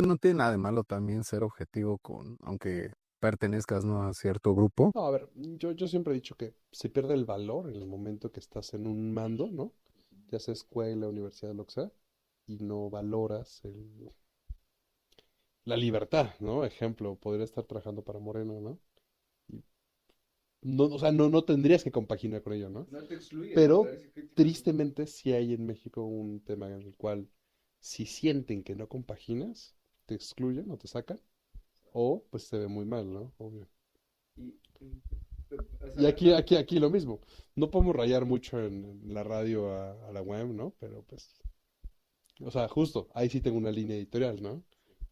No tiene nada de malo también ser objetivo aunque pertenezcas, ¿no?, a cierto grupo. No, a ver, yo siempre he dicho que se pierde el valor en el momento que estás en un mando, ¿no? Ya sea escuela, universidad, lo que sea, y no valoras la libertad, ¿no? Ejemplo, podría estar trabajando para Moreno, ¿no? Y no, o sea, no tendrías que compaginar con ello, ¿no? No te excluye, ¿no? Pero Parece crítica social. tristemente sí hay en México un tema en el cual si sienten que no compaginas, te excluyen o te sacan, o pues se ve muy mal, ¿no? Obvio. Y, o Y sea, aquí lo mismo. No podemos rayar mucho en la radio a la web, ¿no? Pero pues, o sea, justo, ahí sí tengo una línea editorial, ¿no?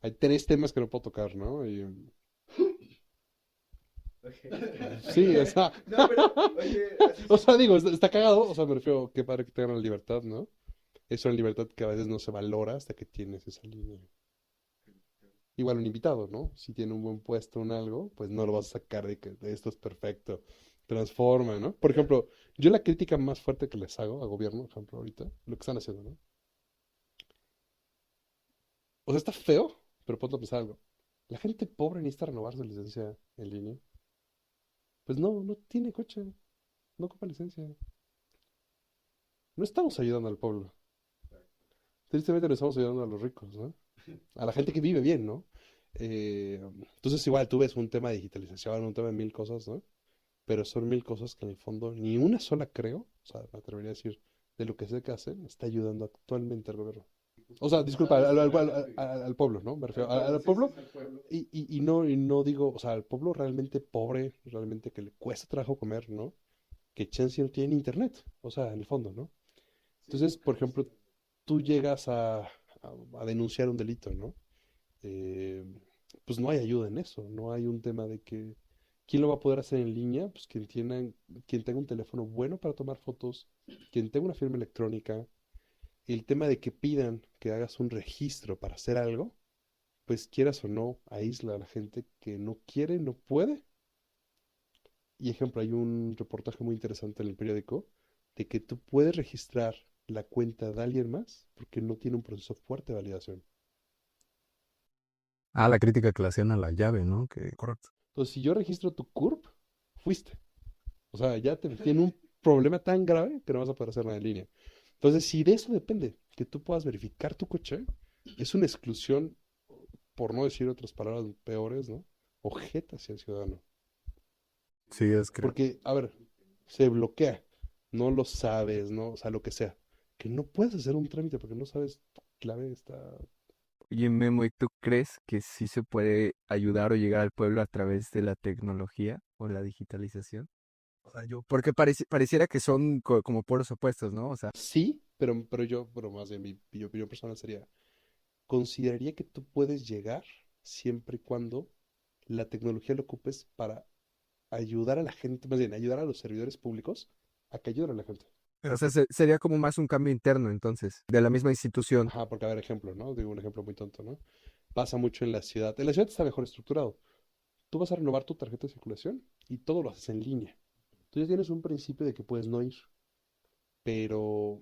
Hay tres temas que no puedo tocar, ¿no? Y, ok. sí, o sea, No, pero, oye, así o sí. sea, digo, está cagado, o sea, me refiero, qué padre que tengan la libertad, ¿no? Es una libertad que a veces no se valora hasta que tienes esa línea. Igual un invitado, ¿no? Si tiene un buen puesto en algo, pues no lo vas a sacar de que esto es perfecto, transforma, ¿no? Por ejemplo, yo la crítica más fuerte que les hago a gobierno, por ejemplo, ahorita, lo que están haciendo, ¿no? O sea, está feo, pero ponte a pensar algo. La gente pobre necesita renovar su licencia en línea. Pues no tiene coche, no ocupa licencia. No estamos ayudando al pueblo. Tristemente no estamos ayudando a los ricos, ¿no? A la gente que vive bien, ¿no? Entonces igual tú ves un tema de digitalización, un tema de mil cosas, ¿no? Pero son mil cosas que en el fondo ni una sola creo, o sea, me atrevería a decir, de lo que sé que hacen, está ayudando actualmente al gobierno. O sea, O sea, disculpa, no es relevante. al pueblo, ¿no? Me Al refiero pueblo, al sí, sí, pueblo es al pueblo. y no digo, o sea, al pueblo realmente pobre, realmente que le cuesta trabajo comer, ¿no? Que chance no tiene internet, o sea, en el fondo, ¿no? Sí, Entonces, por ejemplo, carísimo. tú llegas a denunciar un delito, ¿no? eh, pues no hay ayuda en eso, no hay un tema de que quién lo va a poder hacer en línea, pues quien tenga un teléfono bueno para tomar fotos, quien tenga una firma electrónica, el tema de que pidan que hagas un registro para hacer algo, pues quieras o no, aísla a la gente que no quiere, no puede. Y ejemplo, hay un reportaje muy interesante en el periódico de que tú puedes registrar la cuenta de alguien más porque no tiene un proceso fuerte de validación. Ah, la crítica que le hacían a la llave, ¿no? Que, correcto. Entonces, si yo registro tu CURP, fuiste. O sea, ya te metí en un problema tan grave que no vas a poder hacer nada en línea. Entonces, si de eso depende, que tú puedas verificar tu coche, es una exclusión, por no decir otras palabras peores, ¿no? Ojeta hacia el ciudadano. Sí, es que. Porque, a ver, se bloquea, no lo sabes, ¿no? O sea, lo que sea. Que no puedes hacer un trámite porque no sabes tu clave está... Oye, Memo, ¿y tú crees que sí se puede ayudar o llegar al pueblo a través de la tecnología o la digitalización? O sea, porque pareciera que son como polos opuestos, ¿no? O sea, Sí, pero más bien mi opinión personal sería, consideraría que tú puedes llegar siempre y cuando la tecnología lo ocupes para ayudar a la gente, más bien, ayudar a los servidores públicos a que ayuden a la gente. sería como más un cambio interno, entonces, de la misma institución. Ajá, porque a ver, ejemplo, ¿no? Digo un ejemplo muy tonto, ¿no? Pasa mucho en la ciudad. En la ciudad está mejor estructurado. Tú vas a renovar tu tarjeta de circulación y todo lo haces en línea. Tú ya tienes un principio de que puedes no ir, pero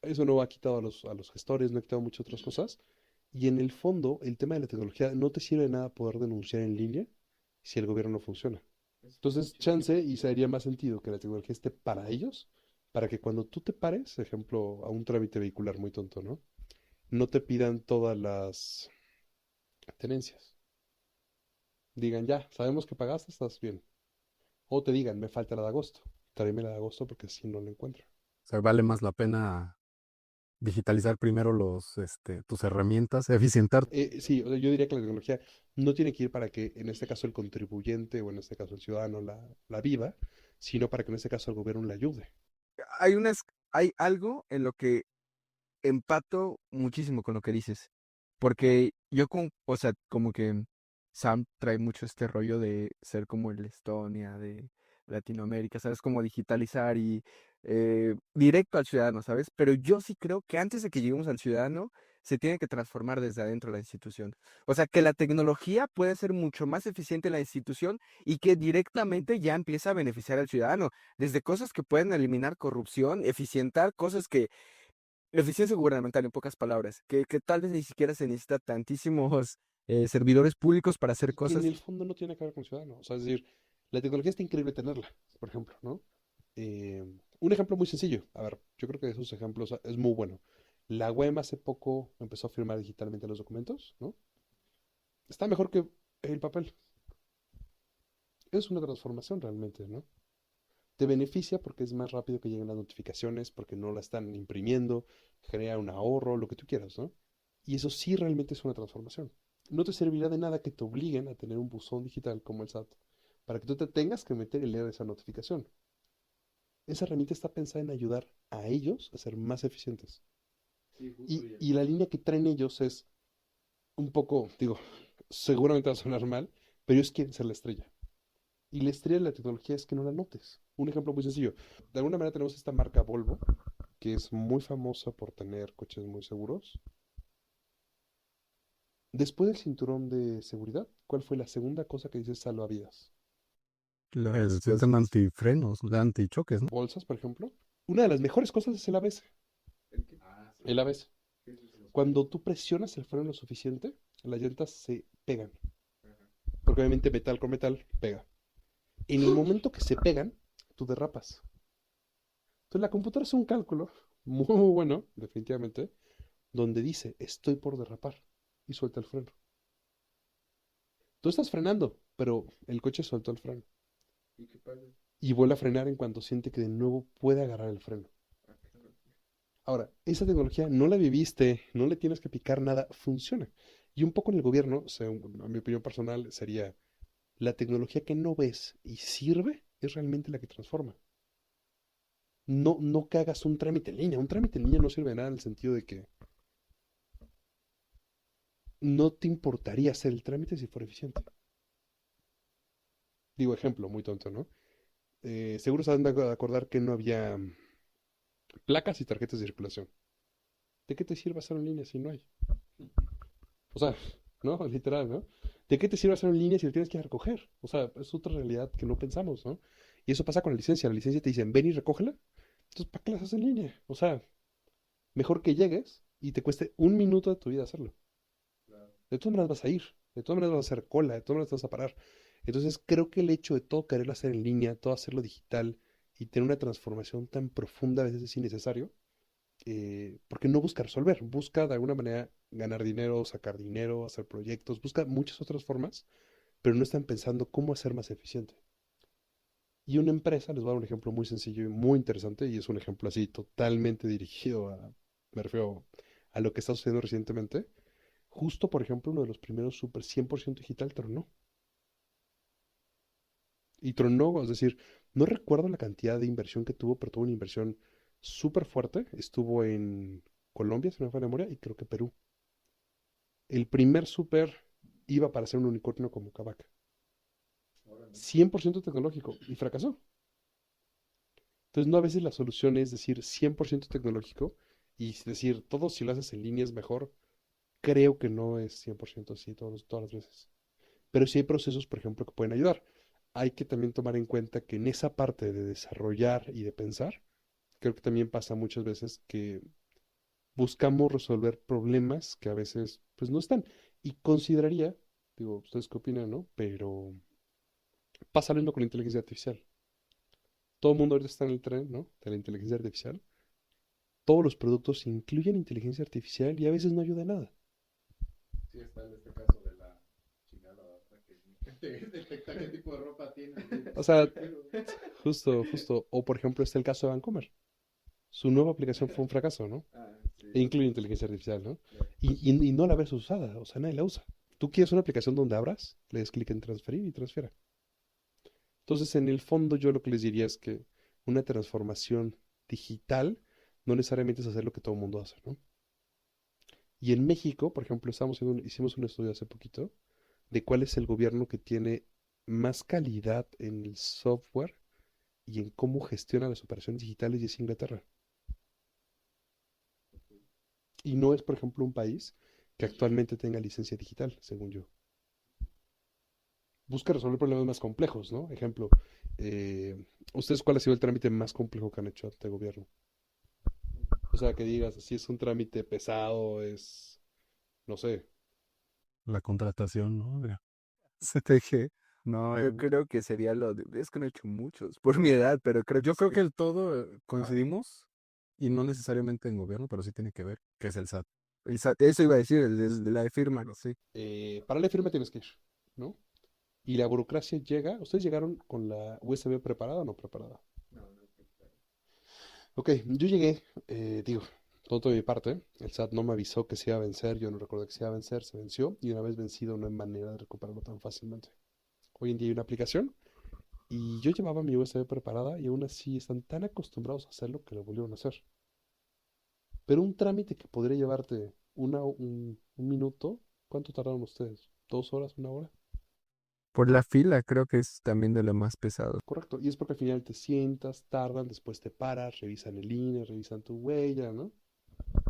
eso no ha quitado a los gestores, no ha quitado muchas otras cosas. Y en el fondo, el tema de la tecnología no te sirve de nada poder denunciar en línea si el gobierno no funciona. Entonces, chance y se haría más sentido que la tecnología esté para ellos, para que cuando tú te pares, ejemplo, a un trámite vehicular muy tonto, ¿no? No te pidan todas las tenencias. Digan, ya, sabemos que pagaste, estás bien. O te digan, me falta la de agosto. Tráeme la de agosto porque si no la encuentro. O sea, vale más la pena digitalizar primero tus herramientas, eficientar. Sí, o sea, yo diría que la tecnología no tiene que ir para que en este caso el contribuyente o en este caso el ciudadano la viva, sino para que en este caso el gobierno la ayude. Hay unas, hay algo en lo que empato muchísimo con lo que dices, porque yo o sea, como que Sam trae mucho este rollo de ser como el Estonia de Latinoamérica, ¿sabes? Como digitalizar y directo al ciudadano, ¿sabes? Pero yo sí creo que antes de que lleguemos al ciudadano, se tiene que transformar desde adentro la institución. O sea, que la tecnología puede ser mucho más eficiente en la institución y que directamente ya empieza a beneficiar al ciudadano, desde cosas que pueden eliminar corrupción, eficientar cosas que Eficiencia gubernamental, en pocas palabras, que tal vez ni siquiera se necesita tantísimos servidores públicos para hacer Y que en cosas. el fondo no tiene que ver con el ciudadano. O sea, es decir, la tecnología está increíble tenerla, por ejemplo, ¿no? Eh, un ejemplo muy sencillo. A ver, yo creo que de esos ejemplos es muy bueno. La UEM hace poco empezó a firmar digitalmente los documentos, ¿no? Está mejor que el papel. Es una transformación realmente, ¿no? Te beneficia porque es más rápido que lleguen las notificaciones, porque no la están imprimiendo, genera un ahorro, lo que tú quieras, ¿no? Y eso sí realmente es una transformación. No te servirá de nada que te obliguen a tener un buzón digital como el SAT, para que tú te tengas que meter y leer esa notificación. Esa herramienta está pensada en ayudar a ellos a ser más eficientes. Sí, justo Y la línea que traen ellos es un poco, digo, seguramente va a sonar mal, pero ellos quieren ser la estrella. Y la estrella de la tecnología es que no la notes. Un ejemplo muy sencillo. De alguna manera tenemos esta marca Volvo, que es muy famosa por tener coches muy seguros. Después del cinturón de seguridad, ¿cuál fue la segunda cosa que dice salvavidas? Los hacen antifrenos, antichoques, ¿no? Bolsas, por ejemplo. Una de las mejores cosas es el ABS. ¿El qué? Ah, sí. El ABS. ¿Qué es eso? Cuando tú presionas el freno lo suficiente, las llantas se pegan. Ajá. Porque obviamente metal con metal pega. En el momento que se pegan, tú derrapas. Entonces la computadora hace un cálculo muy, muy bueno, definitivamente, donde dice, estoy por derrapar, y suelta el freno. Tú estás frenando, pero el coche soltó el freno. ¿Y qué pasa? Y vuelve a frenar en cuanto siente que de nuevo puede agarrar el freno. Ah, claro. Ahora, esa tecnología no la viviste, no le tienes que picar nada, funciona. Y un poco en el gobierno, o sea, a mi opinión personal, sería la tecnología que no ves y sirve es realmente la que transforma. No, no que hagas un trámite en línea. Un trámite en línea no sirve de nada en el sentido de que no te importaría hacer el trámite si fuera eficiente. Digo, ejemplo, muy tonto, ¿no? Seguro se han de acordar que no había placas y tarjetas de circulación. ¿De qué te sirve hacerlo en línea si no hay? O sea, ¿no? Literal, ¿no? ¿De qué te sirve hacerlo en línea si lo tienes que ir a recoger? O sea, es otra realidad que no pensamos, ¿no? Y eso pasa con la licencia. La licencia te dicen, ven y recógela. Entonces, ¿para qué la haces en línea? O sea, mejor que llegues y te cueste un minuto de tu vida hacerlo. Claro. De todas maneras vas a ir, de todas maneras vas a hacer cola, de todas maneras te vas a parar. Entonces creo que el hecho de todo quererlo hacer en línea, todo hacerlo digital y tener una transformación tan profunda a veces es innecesario, porque no busca resolver, busca de alguna manera ganar dinero, sacar dinero, hacer proyectos, busca muchas otras formas, pero no están pensando cómo hacer más eficiente. Y una empresa, les voy a dar un ejemplo muy sencillo y muy interesante, y es un ejemplo así totalmente dirigido a, me refiero a lo que está sucediendo recientemente. Justo, por ejemplo, uno de los primeros super 100% digital tronó. Y tronó, es decir, no recuerdo la cantidad de inversión que tuvo, pero tuvo una inversión súper fuerte. Estuvo en Colombia, si no me falla la memoria, y creo que Perú. El primer super iba para ser un unicornio como Kavak. Órale. 100% tecnológico y fracasó. Entonces, no a veces la solución es decir 100% tecnológico y decir todo si lo haces en línea es mejor. Creo que no es 100% así todas las veces. Pero sí hay procesos, por ejemplo, que pueden ayudar. Hay que también tomar en cuenta que en esa parte de desarrollar y de pensar, creo que también pasa muchas veces que buscamos resolver problemas que a veces pues no están. Y consideraría, digo, ustedes qué opinan, ¿no? Pero pasa lo mismo con la inteligencia artificial. Todo el mundo ahorita está en el tren, ¿no? De la inteligencia artificial. Todos los productos incluyen inteligencia artificial y a veces no ayuda a nada. Sí, está en este caso de la chingada, ¿verdad? Que te detecta qué tipo de ropa tienes. O sea, justo. O por ejemplo, está el caso de Vancomer. Su nueva aplicación fue un fracaso, ¿no? Ah, sí, E incluye inteligencia artificial, ¿no? claro. Y no la ves usada, o sea, nadie la usa. Tú quieres una aplicación donde abras, le des clic en transferir y transfiera. Entonces, en el fondo, yo lo que les diría es que una transformación digital no necesariamente es hacer lo que todo el mundo hace, ¿no? Y en México, por ejemplo, hicimos un estudio hace poquito de cuál es el gobierno que tiene más calidad en el software y en cómo gestiona las operaciones digitales y es Inglaterra. Y no es, por ejemplo, un país que actualmente tenga licencia digital, según yo. Busca resolver problemas más complejos, ¿no? Ejemplo, ¿ustedes cuál ha sido el trámite más complejo que han hecho ante el gobierno? O sea, que digas, si es un trámite pesado, no sé. La contratación, ¿no? CTG. No, Yo creo que sería es que no he hecho muchos por mi edad, pero creo yo que creo sí. que el todo coincidimos, y no necesariamente en gobierno, pero sí tiene que ver, que es el SAT. Eso iba a decir, el de la firma, sí. Para la firma tienes que ir, ¿no? Y la burocracia llega. ¿Ustedes llegaron con la USB preparada o no preparada? No, no, claro. Ok, yo llegué, digo, todo de mi parte. El SAT no me avisó que se iba a vencer, yo no recuerdo que se iba a vencer, se venció. Y una vez vencido no hay manera de recuperarlo tan fácilmente. Hoy en día hay una aplicación y yo llevaba mi USB preparada y aún así están tan acostumbrados a hacerlo que lo volvieron a hacer. Pero un trámite que podría llevarte un minuto, ¿cuánto tardaron ustedes? ¿2 horas, 1 hora? Por la fila creo que es también de lo más pesado. Correcto. Y es porque al final te sientas, tardan, después te paras, revisan el INE, revisan tu huella, ¿no?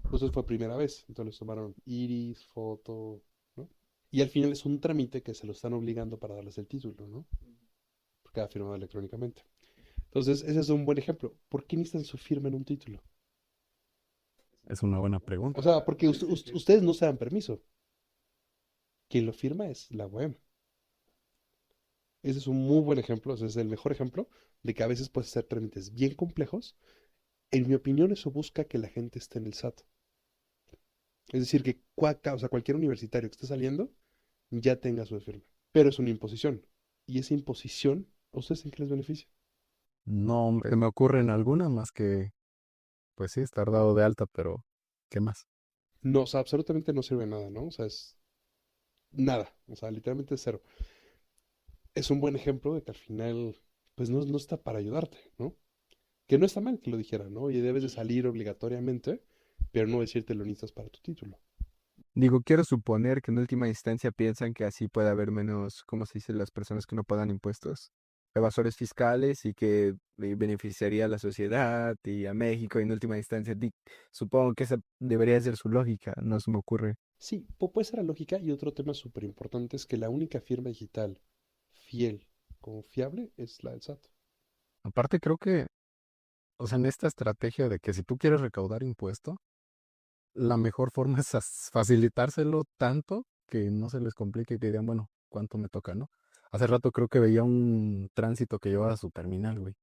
Entonces fue primera vez. Entonces les tomaron iris, foto, ¿no? Y al final es un trámite que se lo están obligando para darles el título, ¿no? Porque ha firmado electrónicamente. Entonces, ese es un buen ejemplo. ¿Por qué necesitan su firma en un título? es una buena O pregunta. sea, porque ustedes no se dan permiso. Quien lo firma es la UEM. Ese es un muy buen ejemplo, ese es el mejor ejemplo de que a veces puedes hacer trámites bien complejos. En mi opinión, eso busca que la gente esté en el SAT. Es decir, que o sea, cualquier universitario que esté saliendo ya tenga su firma. Pero es una imposición. Y esa imposición, ¿a ustedes en qué les beneficia? No se me ocurren algunas más que, pues sí, estar dado de alta, pero ¿qué más? No, o sea, absolutamente no sirve de nada, ¿no? O sea, es nada. O sea, literalmente es cero. Es un buen ejemplo de que al final, pues no está para ayudarte, ¿no? Que no está mal que lo dijera, ¿no? Y debes de salir obligatoriamente, pero no decirte lo necesitas para tu título. Digo, quiero suponer que en última instancia piensan que así puede haber menos, ¿cómo se dice?, las personas que no pagan impuestos, evasores fiscales y que beneficiaría a la sociedad y a México y en última instancia. Supongo que esa debería ser su lógica, no se me ocurre. Sí, puede ser la lógica y otro tema súper importante es que la única firma digital fiel, confiable, es la del SAT. Aparte creo que, o sea, en esta estrategia de que si tú quieres recaudar impuesto, la mejor forma es facilitárselo tanto que no se les complique y te digan, bueno, ¿cuánto me toca, no? Hace rato creo que veía un tránsito que llevaba a su terminal, güey.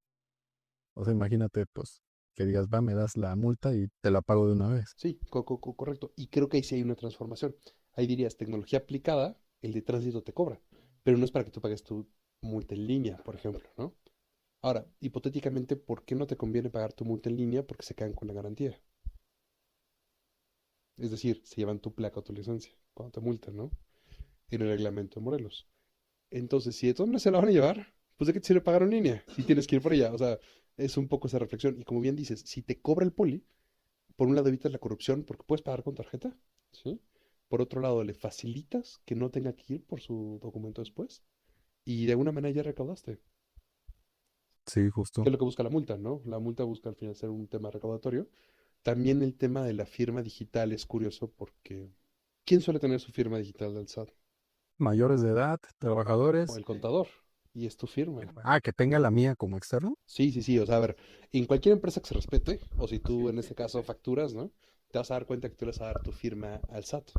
O sea, imagínate, pues, que digas, va, me das la multa y te la pago de una vez. Sí, correcto. Y creo que ahí sí hay una transformación. Ahí dirías, tecnología aplicada, el de tránsito te cobra, pero no es para que tú pagues tu multa en línea, por ejemplo, ¿no? Ahora, hipotéticamente, ¿por qué no te conviene pagar tu multa en línea? Porque se quedan con la garantía. Es decir, se llevan tu placa o tu licencia cuando te multan, ¿no? En el reglamento de Morelos. Entonces, si de todas maneras se la van a llevar, pues ¿de qué te sirve pagar en línea? Si tienes que ir por ella. O sea, es un poco esa reflexión. Y como bien dices, si te cobra el poli, por un lado evitas la corrupción porque puedes pagar con tarjeta, ¿sí? Por otro lado, le facilitas que no tenga que ir por su documento después. Y de alguna manera ya recaudaste. Sí, ¿Qué justo. es lo que busca la multa, no? La multa busca al final ser un tema recaudatorio. También el tema de la firma digital es curioso porque ¿quién suele tener su firma digital del SAT? Mayores de edad, O trabajadores. el contador. Y es tu firma. Ah, que tenga la mía como externo. Sí, sí, sí. O sea, a ver, en cualquier empresa que se respete, o si tú en este caso facturas, ¿no? Te vas a dar cuenta que tú le vas a dar tu firma al SAT.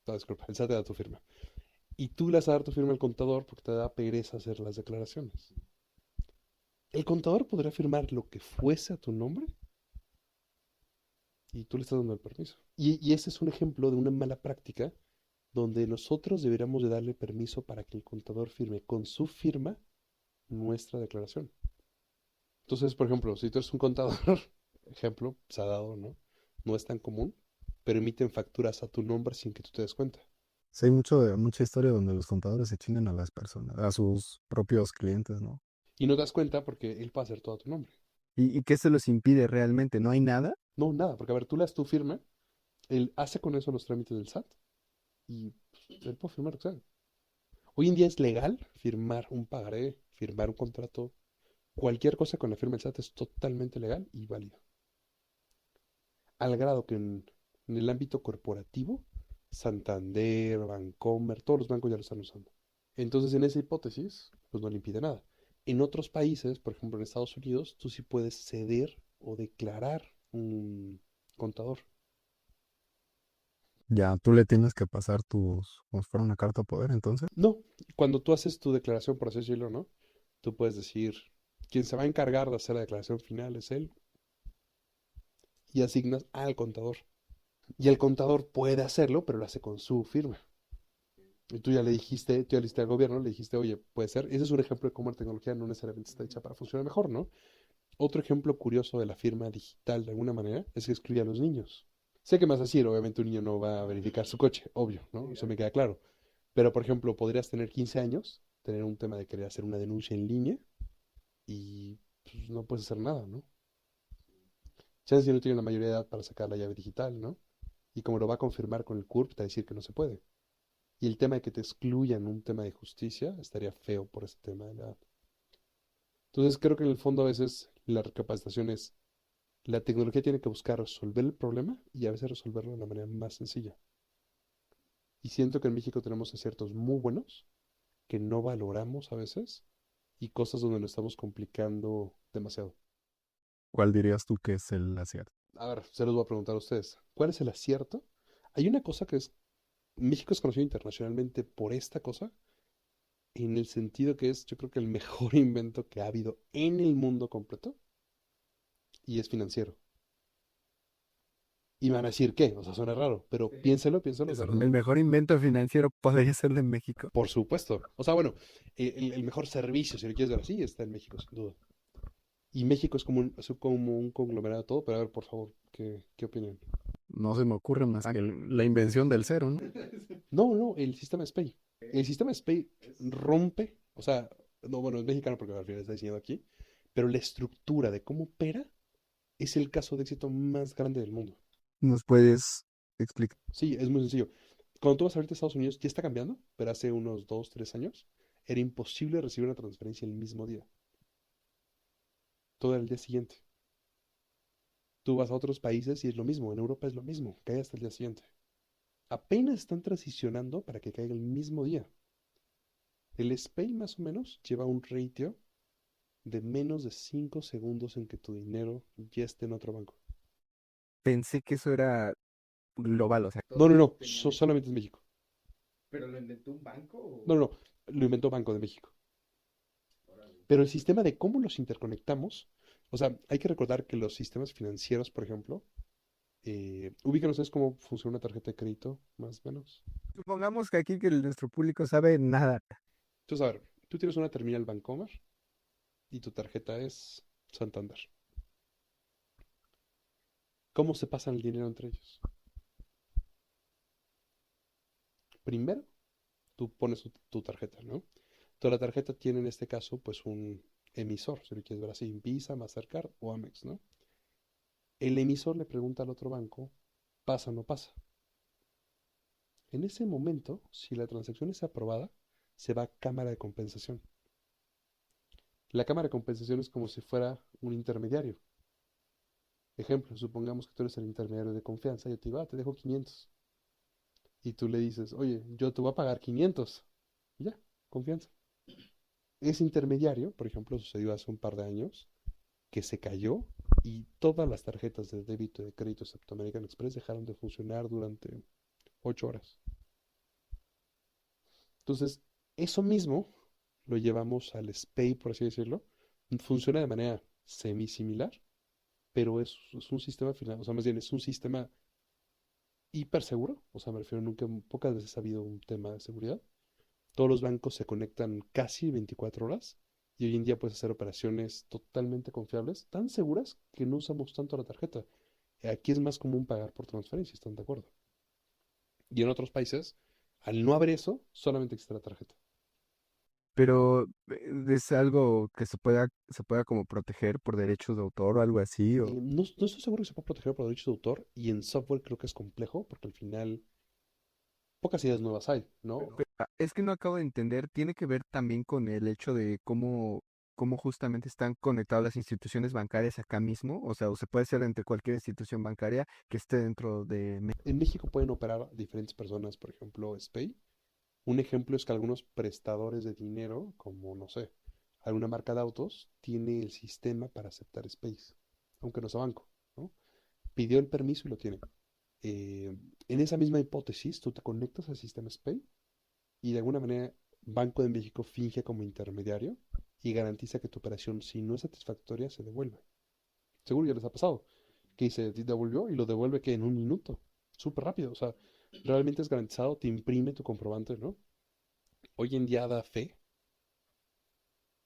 No, disculpa, el SAT te da tu firma. Y tú le vas a dar tu firma al contador porque te da pereza hacer las declaraciones. El contador podría firmar lo que fuese a tu nombre y tú le estás dando el permiso. Y ese es un ejemplo de una mala práctica donde nosotros deberíamos de darle permiso para que el contador firme con su firma nuestra declaración. Entonces, por ejemplo, si tú eres un contador, ejemplo, se ha dado, ¿no? No es tan común, pero emiten facturas a tu nombre sin que tú te des cuenta. Sí, hay mucha historia donde los contadores se chingan a las personas, a sus propios clientes, ¿no? Y no te das cuenta porque él puede hacer todo a tu nombre. ¿Y qué se los impide realmente? ¿No hay nada? No, nada, porque a ver, tú le das tu firma, él hace con eso los trámites del SAT y pues, él puede firmar lo que sea. Hoy en día es legal firmar un pagaré, firmar un contrato, cualquier cosa con la firma del SAT es totalmente legal y válido. Al grado que en el ámbito corporativo, Santander, Bancomer, todos los bancos ya lo están usando. Entonces, en esa hipótesis, pues no le impide nada. En otros países, por ejemplo en Estados Unidos, tú sí puedes ceder o declarar un contador. Ya, tú le tienes que pasar como si fuera una carta a poder, entonces. No, cuando tú haces tu declaración, por así decirlo, ¿no? Tú puedes decir, quien se va a encargar de hacer la declaración final es él, y asignas al contador. Y el contador puede hacerlo, pero lo hace con su firma. Y tú ya le dijiste al gobierno, le dijiste, oye, puede ser. Ese es un ejemplo de cómo la tecnología no necesariamente está hecha para funcionar mejor, ¿no? Otro ejemplo curioso de la firma digital, de alguna manera, es que excluye a los niños. Sé que más decir, obviamente un niño no va a verificar su coche, obvio, ¿no? Eso me queda claro. Pero, por ejemplo, podrías tener 15 años, tener un tema de querer hacer una denuncia en línea y pues, no puedes hacer nada, ¿no? Chance no tiene la mayoría de edad para sacar la llave digital, ¿no? Y como lo va a confirmar con el CURP, te va a decir que no se puede. Y el tema de que te excluyan un tema de justicia estaría feo por ese tema de la edad. Entonces creo que en el fondo a veces la recapacitación es, la tecnología tiene que buscar resolver el problema y a veces resolverlo de la manera más sencilla. Y siento que en México tenemos aciertos muy buenos que no valoramos a veces y cosas donde lo estamos complicando demasiado. ¿Cuál dirías tú que es el acierto? A ver, se los voy a preguntar a ustedes. ¿Cuál es el acierto? Hay una cosa que es, México es conocido internacionalmente por esta cosa, en el sentido que es, yo creo que el mejor invento que ha habido en el mundo completo, y es financiero. Y me van a decir, ¿qué? O sea, suena raro, pero piénselo, piénselo, de verdad. El mejor invento financiero podría ser de México. Por supuesto. O sea, bueno, el mejor servicio, si lo quieres ver así, está en México, sin duda. Y México es como un conglomerado de todo, pero a ver, por favor, ¿qué opinan? No se me ocurre más que la invención del cero, ¿no? No, no, el sistema SPEI. El sistema SPEI rompe, o sea, no, bueno, es mexicano porque al final está diseñado aquí, pero la estructura de cómo opera es el caso de éxito más grande del mundo. ¿Nos puedes explicar? Sí, es muy sencillo. Cuando tú vas ahorita a Estados Unidos, ya está cambiando, pero hace unos 2, 3 años era imposible recibir una transferencia el mismo día. Todo era el día siguiente. Tú vas a otros países y es lo mismo. En Europa es lo mismo, cae hasta el día siguiente. Apenas están transicionando para que caiga el mismo día. El SPAY más o menos lleva un ratio de menos de 5 segundos en que tu dinero ya esté en otro banco. Pensé que eso era global, o sea, No, no, Todos no, tenían eso. solamente es México. ¿Pero lo inventó un banco o...? No, no, no, lo inventó Banco de México. Órale. Pero el sistema de cómo los interconectamos, o sea, hay que recordar que los sistemas financieros, por ejemplo, ubican ustedes cómo funciona una tarjeta de crédito, más o menos. supongamos que aquí que nuestro público sabe nada. Entonces, a ver, tú tienes una terminal Bancomer y tu tarjeta es Santander. ¿Cómo se pasan el dinero entre ellos? Primero, tú pones tu tarjeta, ¿no? Toda la tarjeta tiene en este caso, pues un emisor, si lo quieres ver así, Visa, Mastercard o Amex, ¿no? El emisor le pregunta al otro banco, ¿pasa o no pasa? En ese momento, si la transacción es aprobada, se va a cámara de compensación. La cámara de compensación es como si fuera un intermediario. Ejemplo, supongamos que tú eres el intermediario de confianza y yo te digo, te dejo 500. Y tú le dices, oye, yo te voy a pagar 500. Y ya, confianza. Ese intermediario, por ejemplo, sucedió hace un par de años, que se cayó y todas las tarjetas de débito y de crédito excepto American Express dejaron de funcionar durante 8 horas. Entonces, eso mismo lo llevamos al SPAY, por así decirlo. Funciona de manera semi-similar, pero es un sistema final, o sea, más bien es un sistema hiper seguro. O sea, me refiero, nunca, pocas veces ha habido un tema de seguridad. Todos los bancos se conectan casi 24 horas y hoy en día puedes hacer operaciones totalmente confiables, tan seguras que no usamos tanto la tarjeta. Aquí es más común pagar por transferencia, ¿están de acuerdo? Y en otros países, al no haber eso, solamente existe la tarjeta. Pero es algo que se pueda como proteger por derechos de autor o algo así, o... No, no estoy seguro que se pueda proteger por derechos de autor y en software creo que es complejo porque al final pocas ideas nuevas hay, ¿no? Es que no acabo de entender, tiene que ver también con el hecho de cómo justamente están conectadas las instituciones bancarias acá mismo, o sea, o se puede hacer entre cualquier institución bancaria que esté dentro de... En México pueden operar diferentes personas, por ejemplo, SPAY. Un ejemplo es que algunos prestadores de dinero, como no sé, alguna marca de autos, tiene el sistema para aceptar SPAYs, aunque no sea banco, ¿no? pidió el permiso y lo tiene. En esa misma hipótesis, tú te conectas al sistema SPAY y de alguna manera Banco de México finge como intermediario y garantiza que tu operación, si no es satisfactoria, se devuelve. Seguro ya les ha pasado, que se devolvió y lo devuelve que en un minuto, súper rápido, o sea, realmente es garantizado, te imprime tu comprobante, ¿no? Hoy en día da fe,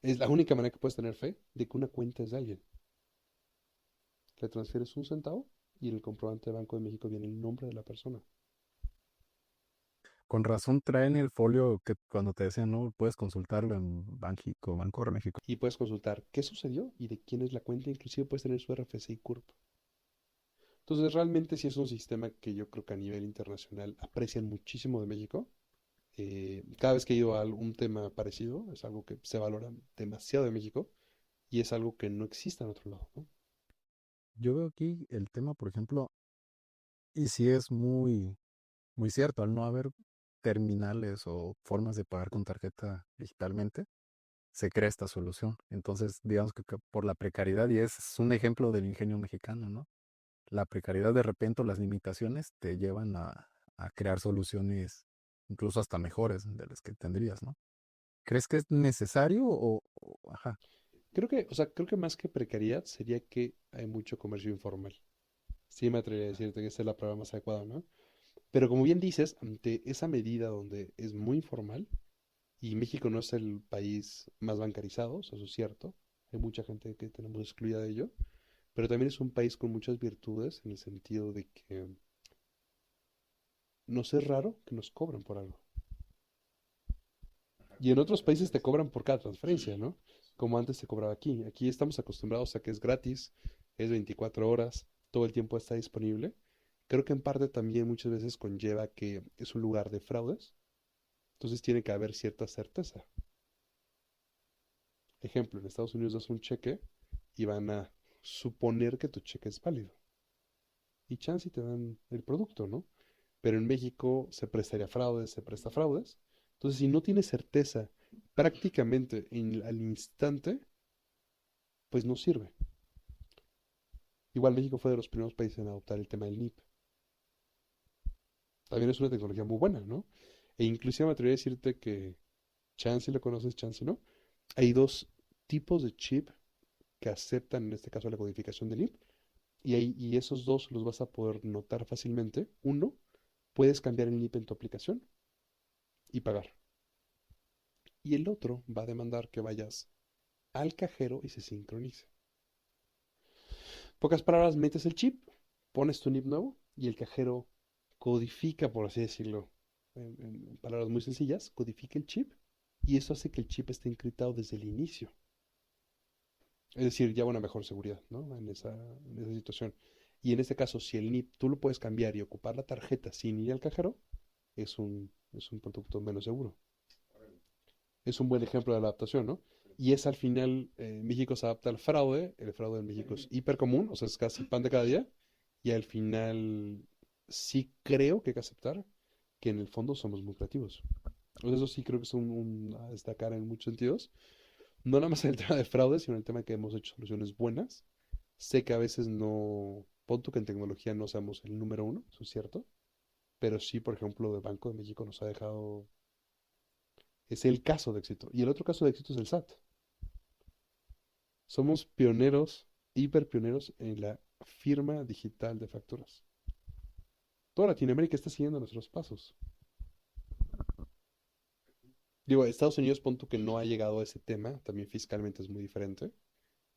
es la única manera que puedes tener fe de que una cuenta es de alguien. Le transfieres un centavo y en el comprobante de Banco de México viene el nombre de la persona. Con razón traen el folio que cuando te decían, no, puedes consultarlo en Banxico, Banco de México. Y puedes consultar qué sucedió y de quién es la cuenta, inclusive puedes tener su RFC y CURP. Entonces, realmente sí es un sistema que yo creo que a nivel internacional aprecian muchísimo de México. Cada vez que he ido a algún tema parecido, es algo que se valora demasiado de México y es algo que no existe en otro lado, ¿no? Yo veo aquí el tema, por ejemplo, y sí es muy cierto, al no haber terminales o formas de pagar con tarjeta digitalmente, se crea esta solución. Entonces, digamos que por la precariedad, y es un ejemplo del ingenio mexicano, ¿no? La precariedad de repente o las limitaciones te llevan a crear soluciones incluso hasta mejores de las que tendrías, ¿no? ¿Crees que es necesario ajá, Creo que más que precariedad sería que hay mucho comercio informal. Sí me atrevería a decirte que esa es la palabra más adecuada, ¿no? Pero como bien dices, ante esa medida donde es muy informal, y México no es el país más bancarizado, eso es cierto, hay mucha gente que tenemos excluida de ello, pero también es un país con muchas virtudes en el sentido de que nos es raro que nos cobren por algo. Ajá, Y en como otros muchas países te veces. cobran por cada transferencia, ¿no? Como antes se cobraba aquí. Aquí estamos acostumbrados a que es gratis, es 24 horas, todo el tiempo está disponible. Creo que en parte también muchas veces conlleva que es un lugar de fraudes, entonces tiene que haber cierta certeza. Ejemplo, en Estados Unidos das un cheque y van a suponer que tu cheque es válido. Y chance y te dan el producto, ¿no? Pero en México se prestaría fraudes, se presta fraudes. Entonces, si no tienes certeza prácticamente al instante, pues no sirve. Igual México fue de los primeros países en adoptar el tema del NIP. También es una tecnología muy buena, ¿no? E inclusive me atrevería a decirte que chance lo conoces, chance no. Hay dos tipos de chip que aceptan en este caso la codificación del NIP y esos dos los vas a poder notar fácilmente. Uno, puedes cambiar el NIP en tu aplicación y pagar. Y el otro va a demandar que vayas al cajero y se sincronice. Pocas palabras, metes el chip, pones tu NIP nuevo y el cajero codifica, por así decirlo, en palabras muy sencillas, codifica el chip y eso hace que el chip esté encriptado desde el inicio. Es decir, ya una mejor seguridad, ¿no? En esa situación. Y en este caso, si el NIP tú lo puedes cambiar y ocupar la tarjeta sin ir al cajero, es un producto menos seguro. Órale, Es un buen ejemplo de la adaptación, ¿no? Y es al final, México se adapta al fraude, el fraude en México es hiper común, o sea, es casi pan de cada día, y al final sí creo que hay que aceptar que en el fondo somos muy creativos. O sea, eso sí creo que es a destacar en muchos sentidos, no nada más en el tema de fraude, sino en el tema de que hemos hecho soluciones buenas. Sé que a veces no, pon tú que en tecnología no seamos el número uno, eso es cierto, pero sí, por ejemplo, el Banco de México nos ha dejado, es el caso de éxito. Y el otro caso de éxito es el SAT. Somos pioneros, hiper pioneros en la firma digital de facturas. Toda Latinoamérica está siguiendo nuestros pasos. Digo, Estados Unidos, punto que no ha llegado a ese tema, también fiscalmente es muy diferente,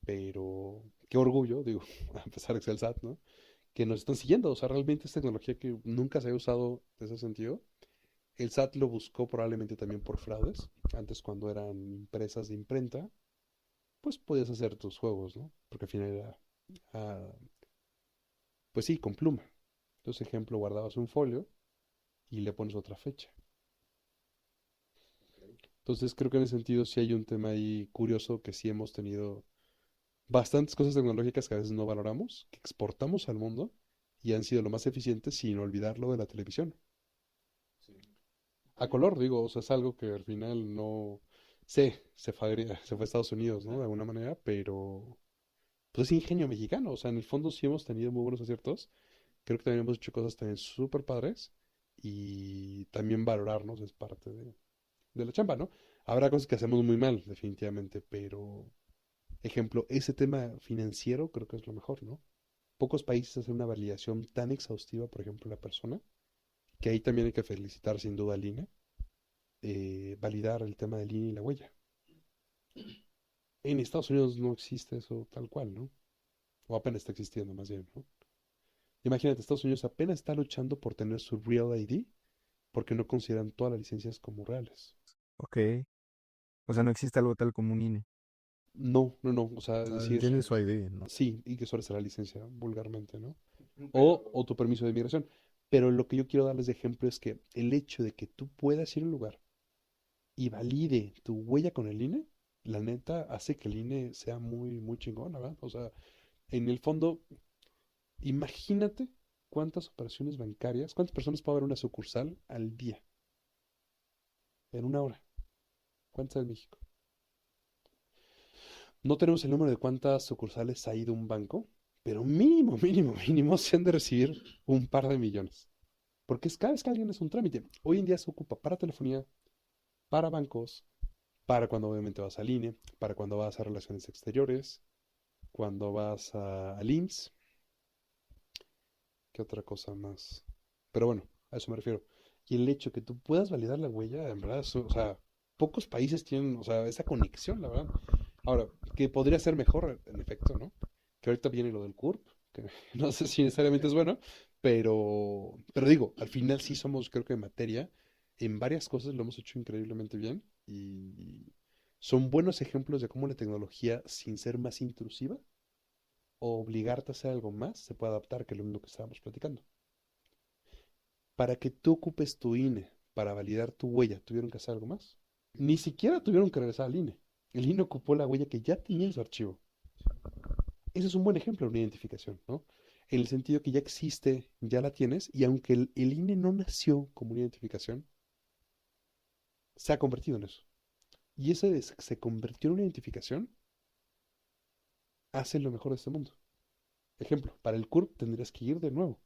pero qué orgullo, digo, a pesar de que sea el SAT, ¿no? Que nos están siguiendo, o sea, realmente es tecnología que nunca se ha usado en ese sentido. El SAT lo buscó probablemente también por fraudes. Antes, cuando eran empresas de imprenta, pues podías hacer tus juegos, ¿no? Porque al final era, ah, pues sí, con pluma. Entonces, ejemplo, guardabas un folio y le pones otra fecha. ok. Entonces, creo que en ese sentido sí hay un tema ahí curioso que sí hemos tenido bastantes cosas tecnológicas que a veces no valoramos, que exportamos al mundo y han sido lo más eficientes sin olvidarlo de la televisión. Sí. A color, digo, o sea, es algo que al final no sé, se fue a Estados Unidos, ¿no? De alguna manera, pero pues es ingenio mexicano. O sea, en el fondo sí hemos tenido muy buenos aciertos. Creo que también hemos hecho cosas también súper padres. Y también valorarnos es parte de la chamba, ¿no? Habrá cosas que hacemos muy mal, definitivamente, pero, ejemplo, ese tema financiero creo que es lo mejor, ¿no? Pocos países hacen una validación tan exhaustiva, por ejemplo, en la persona, que ahí también hay que felicitar sin duda al INE, validar el tema del INE y la huella. En Estados Unidos no existe eso tal cual, ¿no? O apenas está existiendo más bien, ¿no? Imagínate, Estados Unidos apenas está luchando por tener su Real ID porque no consideran todas las licencias como reales. Ok. O sea, no existe algo tal como un INE. No, no, no, o sea, O es sea, decir, tiene su ID, ¿no? sí, y que eso es la licencia vulgarmente, ¿no? Pero, O tu permiso de inmigración. Pero lo que yo quiero darles de ejemplo es que el hecho de que tú puedas ir a un lugar y valide tu huella con el INE, la neta hace que el INE sea muy, muy chingón, ¿verdad? O sea, en el fondo, imagínate cuántas operaciones bancarias, cuántas personas puede haber en una sucursal al día, en una hora. ¿Cuántas hay en México? No tenemos el número de cuántas sucursales ha ido un banco, pero mínimo, mínimo, mínimo se han de recibir un par de millones. Porque es cada vez que alguien hace un trámite. Hoy en día se ocupa para telefonía, para bancos, para cuando obviamente vas al INE, para cuando vas a relaciones exteriores, cuando vas al IMSS, ¿qué otra cosa más? Pero bueno, a eso me refiero. Y el hecho que tú puedas validar la huella, en verdad, o sea, pocos países tienen, o sea, esa conexión, la verdad. Ahora, que podría ser mejor, en efecto, ¿no? Que ahorita viene lo del CURP, que no sé si necesariamente es bueno, pero digo, al final sí somos, creo que en materia, en varias cosas lo hemos hecho increíblemente bien y son buenos ejemplos de cómo la tecnología, sin ser más intrusiva o obligarte a hacer algo más, se puede adaptar, que es lo mismo que estábamos platicando. Para que tú ocupes tu INE para validar tu huella, ¿tuvieron que hacer algo más? Ni siquiera tuvieron que regresar al INE. El INE ocupó la huella que ya tenía en su archivo. Ese es un buen ejemplo de una identificación, ¿no? En el sentido que ya existe, ya la tienes, y aunque el INE no nació como una identificación, se ha convertido en eso. Y ese se convirtió en una identificación, hace lo mejor de este mundo. Ejemplo, para el CURP tendrías que ir de nuevo.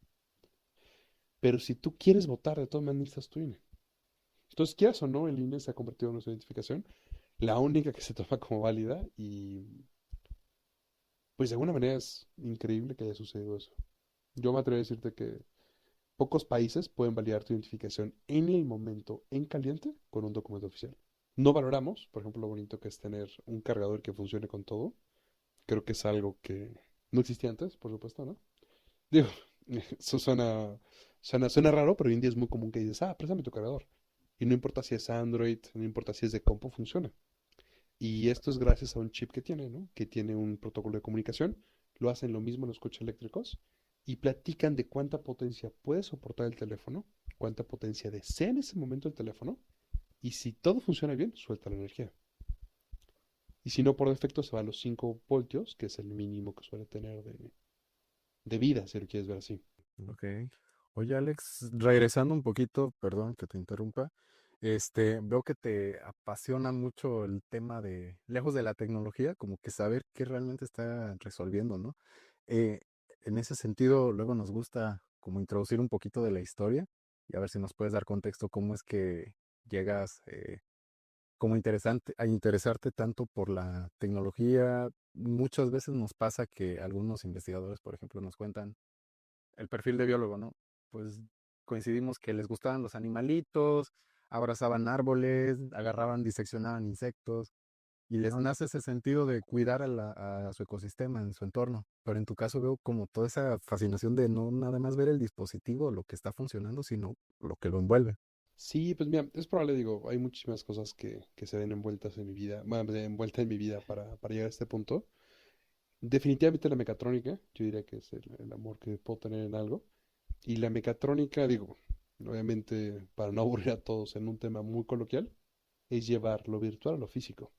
Pero si tú quieres votar, de todas maneras necesitas tu INE. Entonces, quieras o no, el INE se ha convertido en nuestra identificación, la única que se toma como válida, y pues de alguna manera es increíble que haya sucedido eso. Yo me atrevo a decirte que pocos países pueden validar tu identificación en el momento, en caliente, con un documento oficial. No valoramos, por ejemplo, lo bonito que es tener un cargador que funcione con todo. Creo que es algo que no existía antes, por supuesto, ¿no? Digo, eso suena raro, pero hoy en día es muy común que dices, préstame tu cargador. Y no importa si es Android, no importa si es de compo, funciona. Y esto es gracias a un chip que tiene, ¿no? Que tiene un protocolo de comunicación. Lo hacen lo mismo en los coches eléctricos y platican de cuánta potencia puede soportar el teléfono, cuánta potencia desea en ese momento el teléfono, y si todo funciona bien, suelta la energía. Y si no, por defecto se va a los 5 voltios, que es el mínimo que suele tener de vida, si lo quieres ver así. Ok. Oye, Alex, regresando un poquito, perdón que te interrumpa, veo que te apasiona mucho el tema de, lejos de la tecnología, como que saber qué realmente está resolviendo, ¿no? Eh, en ese sentido, luego nos gusta como introducir un poquito de la historia y a ver si nos puedes dar contexto cómo es que llegas como interesante, a interesarte tanto por la tecnología. Muchas veces nos pasa que algunos investigadores, por ejemplo, nos cuentan el perfil de biólogo, ¿no? Pues coincidimos que les gustaban los animalitos, abrazaban árboles, agarraban, diseccionaban insectos y les nace ese sentido de cuidar a su ecosistema, en su entorno. Pero en tu caso veo como toda esa fascinación de no nada más ver el dispositivo, lo que está funcionando, sino lo que lo envuelve. Sí, pues mira, es probable, digo, hay muchísimas cosas que se ven envueltas en mi vida, bueno, envueltas en mi vida para llegar a este punto. Definitivamente la mecatrónica, yo diría que es el amor que puedo tener en algo. Y la mecatrónica, digo, obviamente para no aburrir a todos en un tema muy coloquial, es llevar lo virtual a lo físico.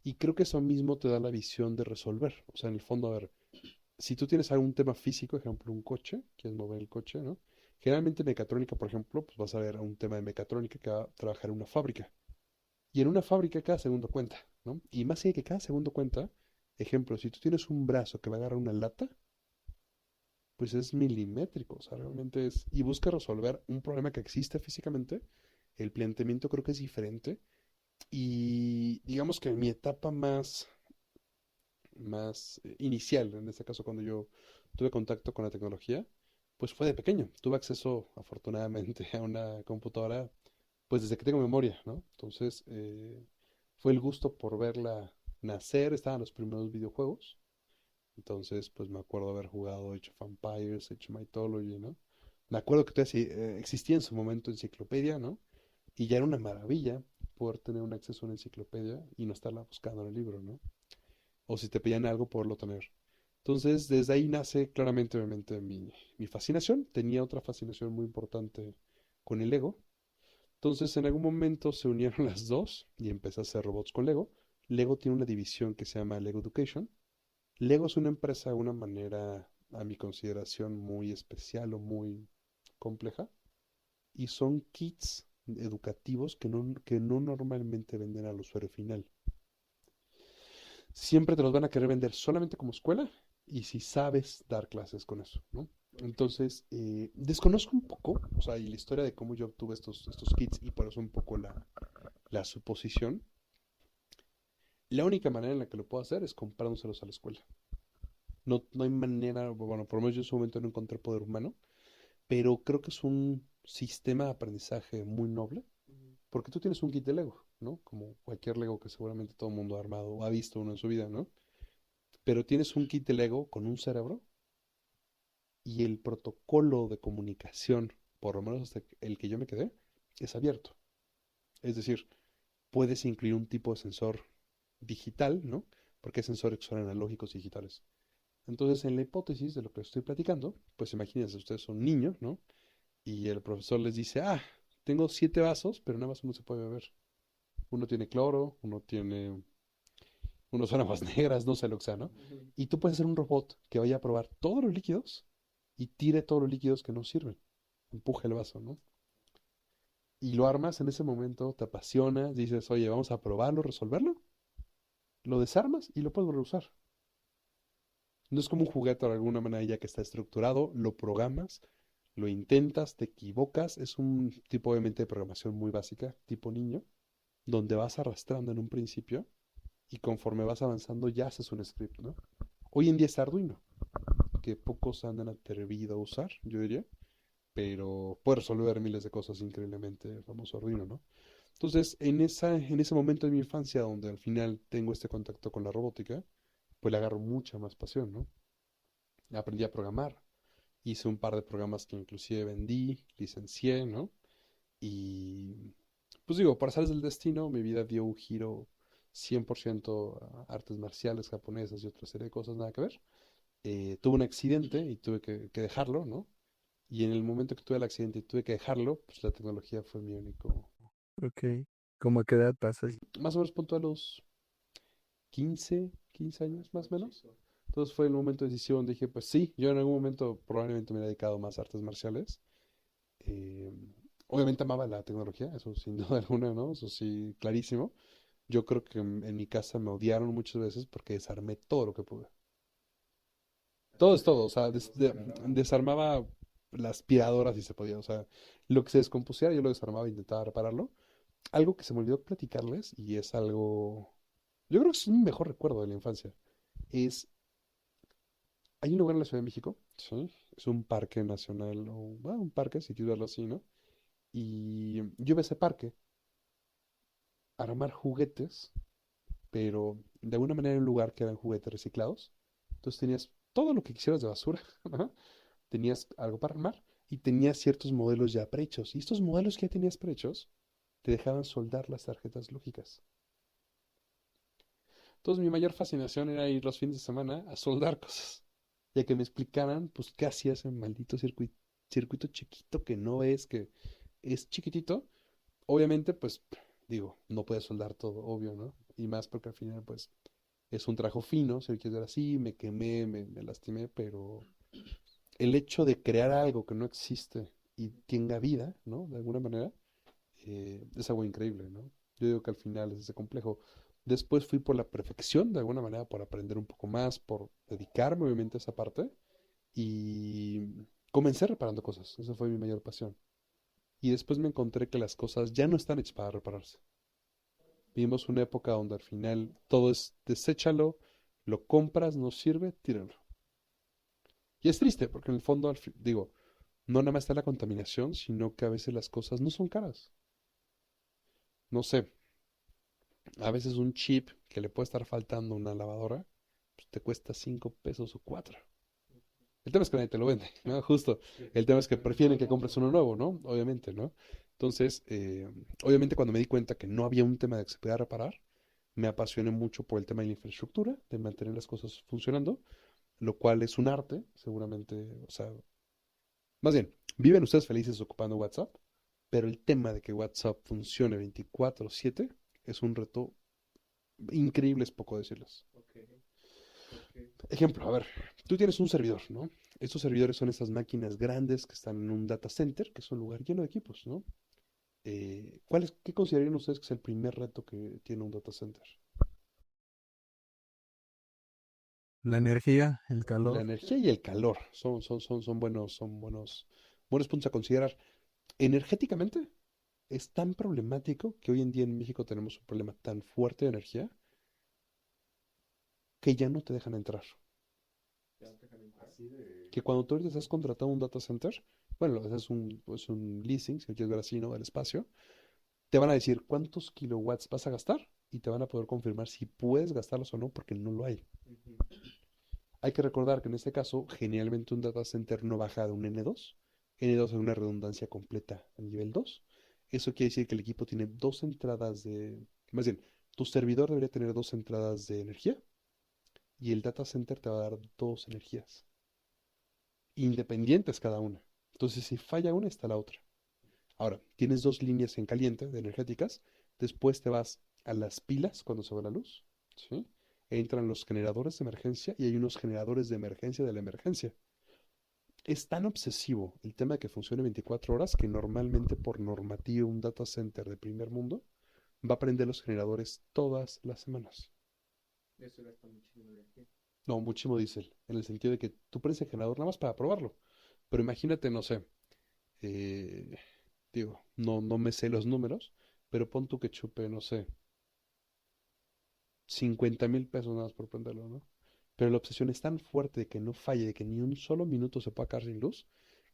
Y creo que eso mismo te da la visión de resolver. O sea, en el fondo, a ver, si tú tienes algún tema físico, ejemplo, un coche, quieres mover el coche, ¿no? Generalmente mecatrónica, por ejemplo, pues vas a ver un tema de mecatrónica que va a trabajar en una fábrica. Y en una fábrica cada segundo cuenta, ¿no? Y más allá de que cada segundo cuenta, Ejemplo, si tú tienes un brazo que va a agarrar una lata, pues es milimétrico, o sea, realmente es, y busca resolver un problema que existe físicamente, el planteamiento creo que es diferente, y digamos que en mi etapa más inicial, en este caso cuando yo tuve contacto con la tecnología, pues fue de pequeño. Tuve acceso, afortunadamente, a una computadora, pues desde que tengo memoria, ¿no? Entonces, fue el gusto por verla nacer, estaban los primeros videojuegos. Entonces, pues me acuerdo haber jugado Age of Empires, Age of Mythology, ¿no? Me acuerdo que todavía existía en su momento enciclopedia, ¿no? Y ya era una maravilla poder tener un acceso a una enciclopedia y no estarla buscando en el libro, ¿no? O si te pedían algo, poderlo tener. Entonces, desde ahí nace claramente, obviamente, mi fascinación. Tenía otra fascinación muy importante con el Lego. Entonces, en algún momento se unieron las dos y empecé a hacer robots con Lego. Lego tiene una división que se llama Lego Education. Lego es una empresa de una manera, a mi consideración, muy especial o muy compleja. Y son kits educativos que no normalmente venden al usuario final. Siempre te los van a querer vender solamente como escuela y si sabes dar clases con eso, ¿no? Entonces, desconozco un poco, o sea, y la historia de cómo yo obtuve estos kits y por eso un poco la suposición. La única manera en la que lo puedo hacer es comprándoselos a la escuela. No, no hay manera, bueno, por lo menos yo en su momento no encontré poder humano, pero creo que es un sistema de aprendizaje muy noble, porque tú tienes un kit de Lego, ¿no? Como cualquier Lego que seguramente todo el mundo ha armado o ha visto uno en su vida, ¿no? Pero tienes un kit de Lego con un cerebro y el protocolo de comunicación, por lo menos hasta el que yo me quedé, es abierto. Es decir, puedes incluir un tipo de sensor digital, ¿no? Porque hay sensores que son analógicos y digitales. Entonces, en la hipótesis de lo que estoy platicando, pues imagínense, ustedes son niños, ¿no? Y el profesor les dice, tengo 7 vasos, pero nada más uno se puede beber. Uno tiene cloro, unos son aguas negras, no sé lo que sea, ¿no? Y tú puedes hacer un robot que vaya a probar todos los líquidos y tire todos los líquidos que no sirven. Empuja el vaso, ¿no? Y lo armas en ese momento, te apasionas, dices, oye, vamos a probarlo, resolverlo. Lo desarmas y lo puedes volver a usar. No es como un juguete de alguna manera ya que está estructurado, lo programas, lo intentas, te equivocas. Es un tipo obviamente de programación muy básica, tipo niño, donde vas arrastrando en un principio y conforme vas avanzando ya haces un script, ¿no? Hoy en día es Arduino, que pocos han atrevido a usar, yo diría, pero puede resolver miles de cosas increíblemente el famoso Arduino, ¿no? Entonces, en ese momento de mi infancia, donde al final tengo este contacto con la robótica, pues le agarro mucha más pasión, ¿no? Aprendí a programar, hice un par de programas que inclusive vendí, licencié, ¿no? Y, pues digo, por azares del destino, mi vida dio un giro 100% a artes marciales japonesas y otra serie de cosas nada que ver. Tuve un accidente y tuve que dejarlo, ¿no? Y en el momento que tuve el accidente y tuve que dejarlo, pues la tecnología fue mi único. Ok. ¿Cómo a qué edad pasas? Más o menos punto a los 15 años más o menos. Entonces fue el momento de decisión. Dije, pues sí, yo en algún momento probablemente me he dedicado más a artes marciales. Eh, Obviamente amaba la tecnología, eso sin duda alguna, ¿no? Eso sí, clarísimo. Yo creo que en mi casa me odiaron muchas veces porque desarmé todo lo que pude. Todo es todo, o sea, desarmaba la aspiradora si se podía, o sea, lo que se descompusiera yo lo desarmaba e intentaba repararlo. Algo que se me olvidó platicarles y es algo, yo creo que es un mejor recuerdo de la infancia, es, hay un lugar en la Ciudad de México, ¿sí? Es un parque nacional, o bueno, un parque, si quieres verlo así, ¿no? Y yo iba a ese parque a armar juguetes, pero de alguna manera en un lugar que eran juguetes reciclados. Entonces tenías todo lo que quisieras de basura, ajá, tenías algo para armar y tenías ciertos modelos ya prehechos. Y estos modelos que ya tenías prehechos te dejaban soldar las tarjetas lógicas. Entonces mi mayor fascinación era ir los fines de semana a soldar cosas. Ya que me explicaran, pues, qué hacía ese maldito circuito chiquito que no ves, que es chiquitito. Obviamente, pues, digo, no puedes soldar todo, obvio, ¿no? Y más porque al final, pues, es un trabajo fino, si lo quieres ver así, me quemé, me lastimé, pero el hecho de crear algo que no existe y tenga vida, ¿no? De alguna manera, es algo increíble, ¿no? Yo digo que al final es ese complejo. Después fui por la perfección, de alguna manera, por aprender un poco más, por dedicarme obviamente a esa parte. Y comencé reparando cosas. Esa fue mi mayor pasión. Y después me encontré que las cosas ya no están hechas para repararse. Vivimos una época donde al final todo es deséchalo, lo compras, no sirve, tíralo. Y es triste, porque en el fondo, digo, no nada más está la contaminación, sino que a veces las cosas no son caras. No sé, a veces un chip que le puede estar faltando a una lavadora, pues te cuesta 5 pesos o 4. El tema es que nadie te lo vende, ¿no? Justo. El tema es que prefieren que compres uno nuevo, ¿no? Obviamente, ¿no? Entonces, obviamente cuando me di cuenta que no había un tema de que se pudiera reparar, me apasioné mucho por el tema de la infraestructura, de mantener las cosas funcionando, lo cual es un arte, seguramente, o sea, más bien, viven ustedes felices ocupando WhatsApp, pero el tema de que WhatsApp funcione 24/7 es un reto increíble, es poco decirles. Ok, ok. Ejemplo, a ver, tú tienes un servidor, ¿no? Estos servidores son estas máquinas grandes que están en un data center, que es un lugar lleno de equipos, ¿no? ¿Qué considerarían ustedes que es el primer reto que tiene un data center? La energía, el La calor. energía y el calor buenos puntos a considerar. Energéticamente, es tan problemático que hoy en día en México tenemos un problema tan fuerte de energía que ya no te dejan entrar. Ya no te dejan entrar. Así de. Que cuando tú ahorita estás contratado a un data center, bueno, es un leasing, si lo quieres ver así, ¿no? Del espacio, te van a decir cuántos kilowatts vas a gastar y te van a poder confirmar si puedes gastarlos o no, porque no lo hay. Ujú. Hay que recordar que en este caso, generalmente un data center no baja de un N2. N2 es una redundancia completa a nivel 2. Eso quiere decir que el equipo tiene dos entradas más bien, tu servidor debería tener dos entradas de energía y el data center te va a dar dos energías, independientes cada una. Entonces, si falla una, está la otra. Ahora, tienes dos líneas en caliente de energéticas, después te vas a las pilas cuando se va la luz, ¿sí? Entran los generadores de emergencia y hay unos generadores de emergencia de la emergencia. Es tan obsesivo el tema de que funcione 24 horas que normalmente por normativa un data center de primer mundo va a prender los generadores todas las semanas. Eso gasta muchísima energía. No, muchísimo diésel, en el sentido de que tú prendes el generador nada más para probarlo. Pero imagínate, no sé, eh, digo, no me sé los números, pero pon tú que chupe, no sé, 50,000 pesos nada más por prenderlo, ¿no? Pero la obsesión es tan fuerte de que no falle, de que ni un solo minuto se pueda quedar sin luz,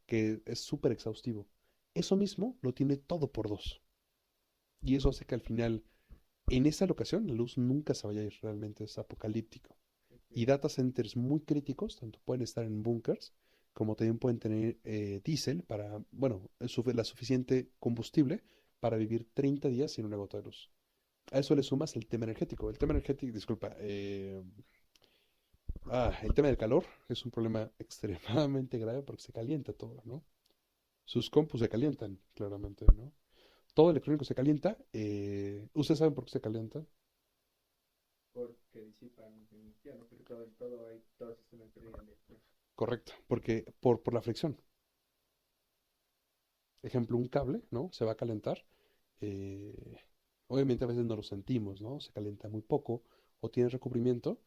que es súper exhaustivo. Eso mismo lo tiene todo por dos. Y eso hace que al final, en esa locación, la luz nunca se vaya a ir, realmente es apocalíptico. Y Ok. data centers muy críticos, tanto pueden estar en bunkers, como también pueden tener diésel para, bueno, la suficiente combustible para vivir 30 días sin una gota de luz. A eso le sumas el tema energético. El tema energético, disculpa, el tema del calor es un problema extremadamente grave porque se calienta todo, ¿no? Sus compus se calientan, claramente, ¿no? Todo electrónico se calienta. ¿Ustedes saben por qué se calienta? Porque disipan energía, ¿no? Porque todo el sistema de pérdida eléctrica. Correcto, porque por la fricción. Ejemplo, un cable, ¿no? Se va a calentar. eh, Obviamente a veces no lo sentimos, ¿no? Se calienta muy poco o tiene recubrimiento,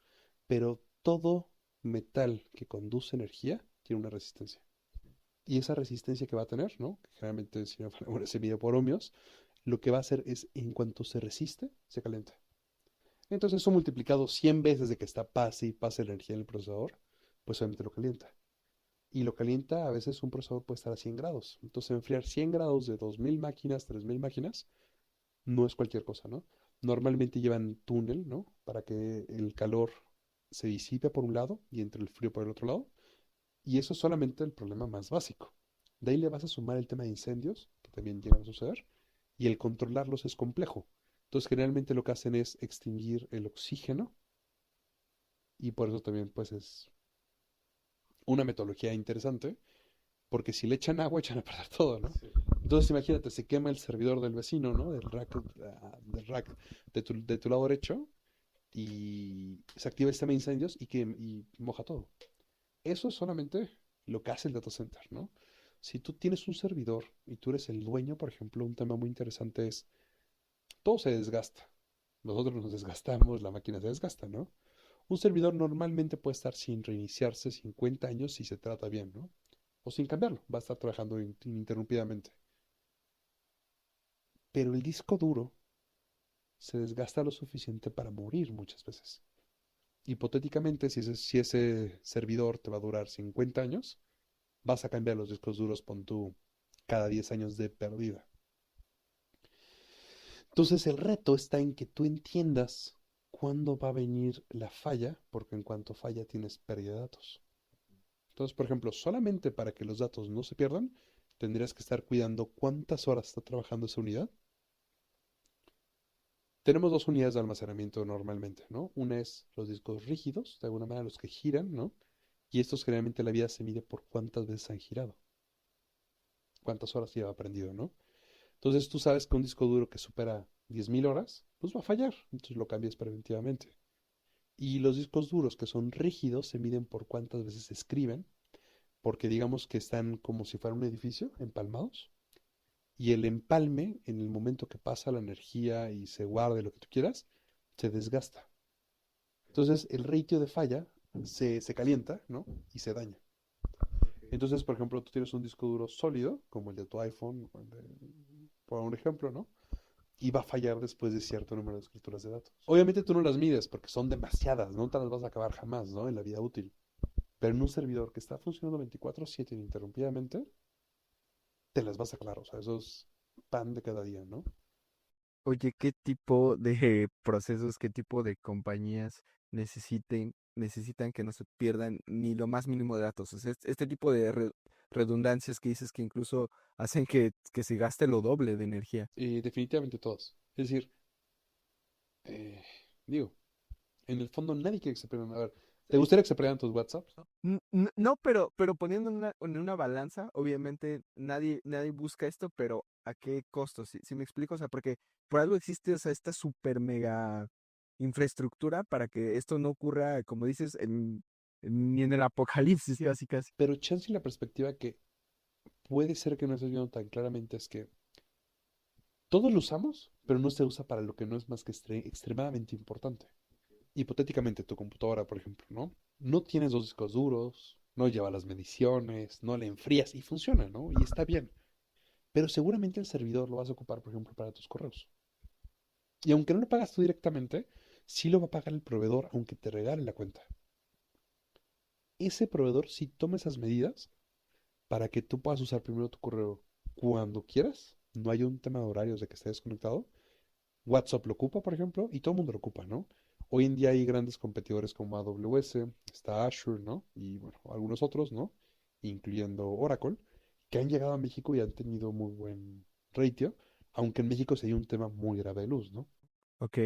pero todo metal que conduce energía tiene una resistencia. Y esa resistencia que va a tener, ¿no? Que generalmente si no, bueno, se mide por ohmios, lo que va a hacer es, en cuanto se resiste, se calienta. Entonces eso multiplicado 100 veces de que está pase y pase la energía en el procesador, pues obviamente lo calienta. Y lo calienta, a veces un procesador puede estar a 100 grados. Entonces enfriar 100 grados de 2000 máquinas, 3000 máquinas, no es cualquier cosa, ¿no? Normalmente llevan túnel, ¿no? Para que el calor se disipe por un lado y entre el frío por el otro lado. Y eso es solamente el problema más básico. De ahí le vas a sumar el tema de incendios, que también llegan a suceder, y el controlarlos es complejo. Entonces, generalmente lo que hacen es extinguir el oxígeno y por eso también, pues, es una metodología interesante, porque si le echan agua, echan a perder todo, ¿no? Sí. Entonces, imagínate, se quema el servidor del vecino, ¿no? Del rack de tu lado derecho y se activa el sistema de incendios y moja todo. Eso es solamente lo que hace el data center, ¿no? Si tú tienes un servidor y tú eres el dueño, por ejemplo, un tema muy interesante es, todo se desgasta. Nosotros nos desgastamos, la máquina se desgasta, ¿no? Un servidor normalmente puede estar sin reiniciarse 50 años si se trata bien, ¿no? O sin cambiarlo, va a estar trabajando ininterrumpidamente. Pero el disco duro se desgasta lo suficiente para morir muchas veces. Hipotéticamente, si ese servidor te va a durar 50 años, vas a cambiar los discos duros, pon tú, cada 10 años de pérdida. Entonces el reto está en que tú entiendas cuándo va a venir la falla, porque en cuanto falla tienes pérdida de datos. Entonces, por ejemplo, solamente para que los datos no se pierdan, tendrías que estar cuidando cuántas horas está trabajando esa unidad. Tenemos dos unidades de almacenamiento normalmente, ¿no? Una es los discos rígidos, de alguna manera los que giran, ¿no? Y estos generalmente la vida se mide por cuántas veces han girado, cuántas horas lleva prendido, ¿no? Entonces tú sabes que un disco duro que supera 10.000 horas, pues va a fallar, entonces lo cambias preventivamente. Y los discos duros que son rígidos se miden por cuántas veces se escriben, porque digamos que están como si fuera un edificio, empalmados, y el empalme, en el momento que pasa la energía y se guarde lo que tú quieras, se desgasta. Entonces el ratio de falla se calienta, ¿no? Y se daña. Entonces, por ejemplo, tú tienes un disco duro sólido, como el de tu iPhone, por un ejemplo, ¿no? Y va a fallar después de cierto número de escrituras de datos. Obviamente tú no las mides porque son demasiadas, no te las vas a acabar jamás, ¿no? En la vida útil. Pero en un servidor que está funcionando 24/7 ininterrumpidamente, te las vas a aclarar. O sea, eso es pan de cada día, ¿no? Oye, ¿qué tipo de procesos, qué tipo de compañías necesitan que no se pierdan ni lo más mínimo de datos? O sea, este tipo de redundancias que dices que incluso hacen que se gaste lo doble de energía. Definitivamente todas. Es decir, eh, digo, en el fondo nadie quiere que se pierdan. A ver, ¿te gustaría que se perdieran tus WhatsApps? No, pero poniendo en una balanza, obviamente nadie busca esto, pero ¿a qué costo? Si me explico, o sea, porque por algo existe, o sea, esta super mega infraestructura para que esto no ocurra, como dices, ni en el apocalipsis, sí, así casi. Pero chance y la perspectiva que puede ser que no estés viendo tan claramente es que todos lo usamos, pero no se usa para lo que no es más que extremadamente importante. Hipotéticamente, tu computadora, por ejemplo, ¿no? No tienes dos discos duros, no lleva las mediciones, no la enfrías y funciona, ¿no? Y está bien. Pero seguramente el servidor lo vas a ocupar, por ejemplo, para tus correos. Y aunque no lo pagas tú directamente, sí lo va a pagar el proveedor, aunque te regale la cuenta. Ese proveedor sí toma esas medidas para que tú puedas usar primero tu correo cuando quieras. No hay un tema de horarios de que estés desconectado. WhatsApp lo ocupa, por ejemplo, y todo el mundo lo ocupa, ¿no? Hoy en día hay grandes competidores como AWS, está Azure, ¿no? Y bueno, algunos otros, ¿no? Incluyendo Oracle, que han llegado a México y han tenido muy buen ratio, aunque en México sería un tema muy grave de luz, ¿no? Ok,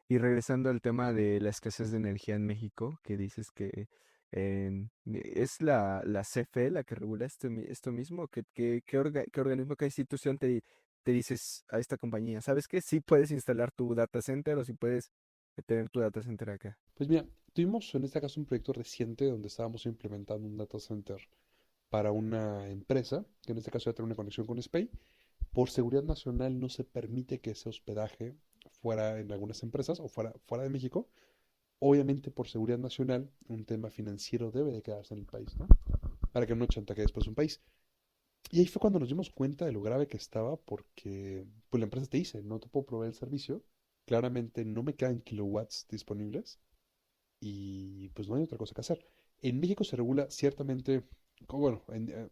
y regresando al tema de la escasez de energía en México, que dices que es la CFE la que regula esto mismo, ¿qué organismo, qué institución te dices a esta compañía? ¿Sabes qué? Sí puedes instalar tu data center o si puedes tener tu data center acá. Pues mira, tuvimos en este caso un proyecto reciente donde estábamos implementando un data center para una empresa, que en este caso ya tiene una conexión con SPAY. Por seguridad nacional no se permite que ese hospedaje fuera en algunas empresas o fuera de México. Obviamente por seguridad nacional, un tema financiero debe de quedarse en el país, ¿no? Para que no chantaje después un país. Y ahí fue cuando nos dimos cuenta de lo grave que estaba porque pues la empresa te dice, no te puedo proveer el servicio, claramente no me quedan kilowatts disponibles y pues no hay otra cosa que hacer. En México se regula ciertamente, bueno,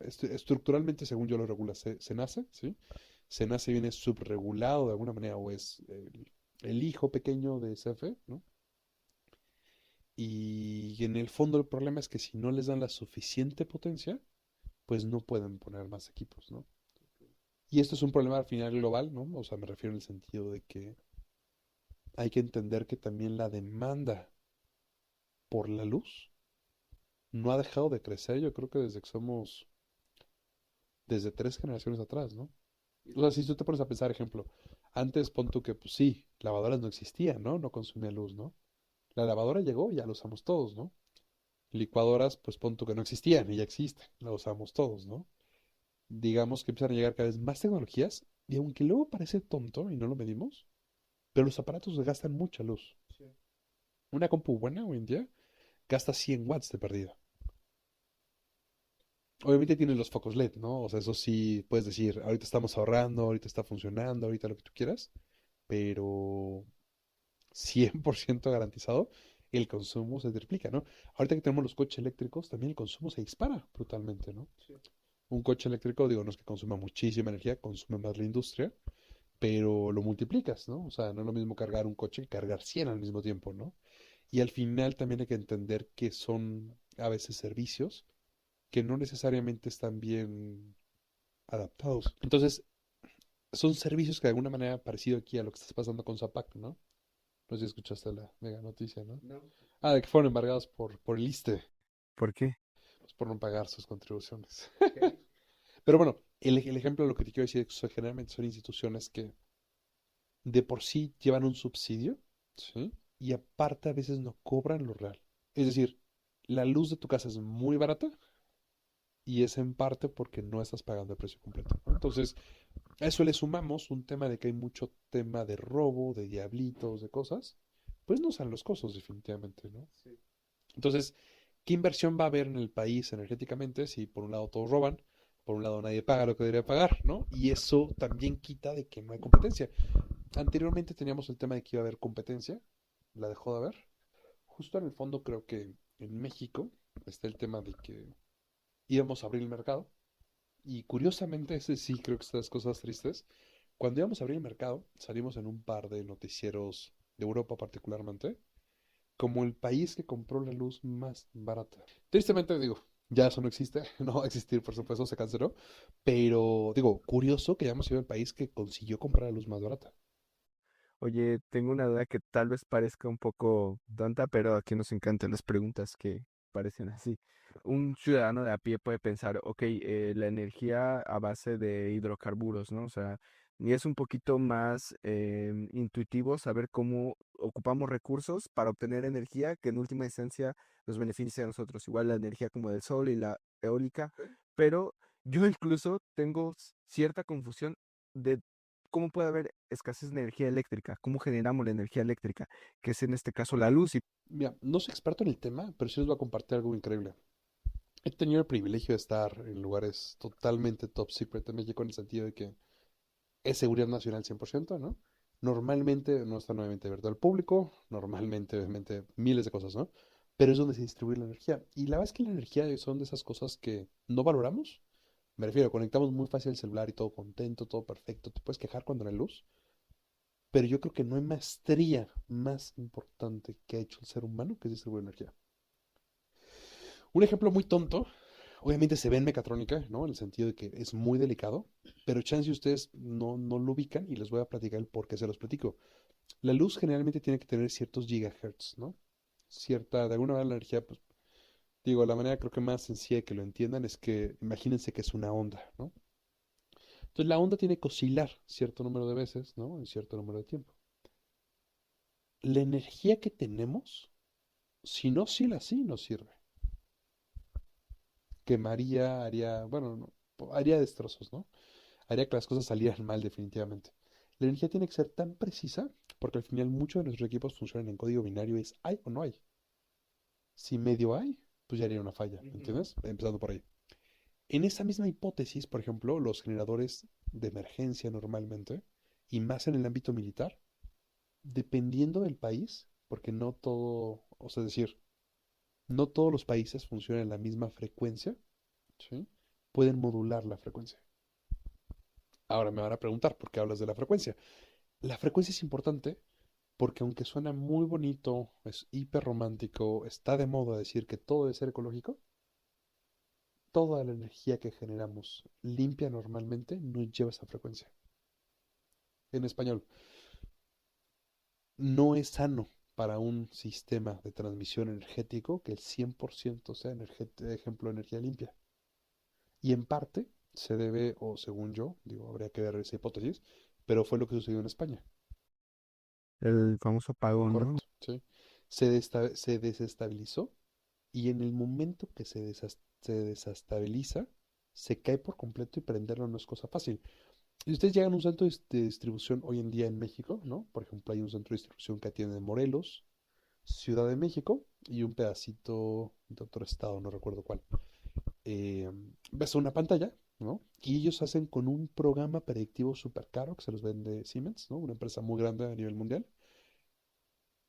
estructuralmente según yo lo regula SENACE, ¿sí? SENACE viene subregulado de alguna manera o es el hijo pequeño de CFE, ¿no? Y en el fondo el problema es que si no les dan la suficiente potencia, pues no pueden poner más equipos, ¿no? Y esto es un problema al final global, ¿no? O sea, me refiero en el sentido de que hay que entender que también la demanda por la luz no ha dejado de crecer, yo creo que desde que somos, desde 3 generaciones atrás, ¿no? O sea, si tú te pones a pensar, ejemplo, antes pon tú que, pues sí, lavadoras no existían, ¿no? No consumía luz, ¿no? La lavadora llegó y ya la usamos todos, ¿no? Licuadoras, pues pon tú que no existían y ya existen, la usamos todos, ¿no? Digamos que empiezan a llegar cada vez más tecnologías y aunque luego parece tonto y no lo medimos, pero los aparatos gastan mucha luz. Sí. Una compu buena hoy en día gasta 100 watts de pérdida. Obviamente tiene los focos LED, ¿no? O sea, eso sí puedes decir, ahorita estamos ahorrando, ahorita está funcionando, ahorita lo que tú quieras, pero 100% garantizado, el consumo se triplica, ¿no? Ahorita que tenemos los coches eléctricos, también el consumo se dispara brutalmente, ¿no? Sí. Un coche eléctrico, digo, no es que consuma muchísima energía, consume más la industria, pero lo multiplicas, ¿no? O sea, no es lo mismo cargar un coche que cargar 100 al mismo tiempo, ¿no? Y al final también hay que entender que son a veces servicios que no necesariamente están bien adaptados. Entonces, son servicios que de alguna manera parecido aquí a lo que está pasando con Zapac, ¿no? No sé si escuchaste la mega noticia, ¿no? No. Ah, de que fueron embargados por el ISSSTE, ¿Por qué? pues por no pagar sus contribuciones. Ok. Pero bueno, el ejemplo de lo que te quiero decir es que generalmente son instituciones que de por sí llevan un subsidio, ¿sí? Y aparte a veces no cobran lo real. Es decir, la luz de tu casa es muy barata y es en parte porque no estás pagando el precio completo, ¿no? Entonces, a eso le sumamos un tema de que hay mucho tema de robo, de diablitos, de cosas, pues no salen los costos definitivamente, ¿no? Sí. Entonces, ¿qué inversión va a haber en el país energéticamente si por un lado todos roban, por un lado nadie paga lo que debería pagar, ¿no? Y eso también quita de que no hay competencia. Anteriormente teníamos el tema de que iba a haber competencia, la dejó de haber. Justo en el fondo creo que en México está el tema de que íbamos a abrir el mercado y curiosamente ese sí creo que estas cosas tristes. Cuando íbamos a abrir el mercado salimos en un par de noticieros de Europa particularmente como el país que compró la luz más barata. Tristemente digo, ya eso no existe, no va a existir por supuesto, se canceló, pero digo, curioso que hayamos sido el país que consiguió comprar la luz más barata. Oye, tengo una duda que tal vez parezca un poco tonta, pero aquí nos encantan las preguntas que parecen así. Un ciudadano de a pie puede pensar, ok, la energía a base de hidrocarburos, ¿no? O sea, y es un poquito más intuitivo saber cómo ocupamos recursos para obtener energía que en última instancia nos beneficia a nosotros. Igual la energía como del sol y la eólica, pero yo incluso tengo cierta confusión de cómo puede haber escasez de energía eléctrica, cómo generamos la energía eléctrica, que es en este caso la luz. Y Mira, no soy experto en el tema, pero sí les voy a compartir algo increíble. He tenido el privilegio de estar en lugares totalmente top secret en México en el sentido de que es seguridad nacional 100%, ¿no? Normalmente no está nuevamente abierto al público, normalmente, obviamente, miles de cosas, ¿no? Pero es donde se distribuye la energía. Y la verdad es que la energía son de esas cosas que no valoramos. Me refiero, conectamos muy fácil el celular y todo contento, todo perfecto. Te puedes quejar cuando no hay luz, pero yo creo que no hay maestría más importante que ha hecho el ser humano que es distribuir energía. Un ejemplo muy tonto, obviamente se ve en mecatrónica, ¿no? En el sentido de que es muy delicado, pero chance ustedes no lo ubican y les voy a platicar el por qué se los platico. La luz generalmente tiene que tener ciertos gigahertz, ¿no? Cierta, de alguna manera la energía, pues, digo, la manera creo que más sencilla de que lo entiendan es que imagínense que es una onda, ¿no? Entonces la onda tiene que oscilar cierto número de veces, ¿no? En cierto número de tiempo. La energía que tenemos, si no oscila así, no sirve. Quemaría, haría, bueno, haría destrozos, ¿no? Haría que las cosas salieran mal definitivamente. La energía tiene que ser tan precisa porque al final muchos de nuestros equipos funcionan en código binario, es hay o no hay. Si medio hay, pues ya haría una falla, ¿me Ujú. entiendes? Empezando por ahí. En esa misma hipótesis, por ejemplo, los generadores de emergencia normalmente, y más en el ámbito militar, dependiendo del país, porque no todo, o sea, es decir, no todos los países funcionan en la misma frecuencia, ¿sí? Pueden modular la frecuencia. Ahora me van a preguntar por qué hablas de la frecuencia. La frecuencia es importante porque aunque suena muy bonito, es hiper romántico, está de moda decir que todo debe ser ecológico, toda la energía que generamos limpia normalmente no lleva esa frecuencia. En español, no es sano para un sistema de transmisión energético que el 100% sea ejemplo de energía limpia. Y en parte se debe, o según yo, digo, habría que ver esa hipótesis, pero fue lo que sucedió en España. el famoso apagón, ¿no? Correcto, ¿sí? Se desestabilizó y en el momento que se desestabiliza, se cae por completo y prenderlo no es cosa fácil. Y ustedes llegan a un centro de distribución hoy en día en México, ¿no? Por ejemplo, hay un centro de distribución que atiende Morelos, Ciudad de México y un pedacito de otro estado, no recuerdo cuál. eh, Ves una pantalla, ¿no? Y ellos hacen con un programa predictivo súper caro que se los vende Siemens, ¿no? Una empresa muy grande a nivel mundial.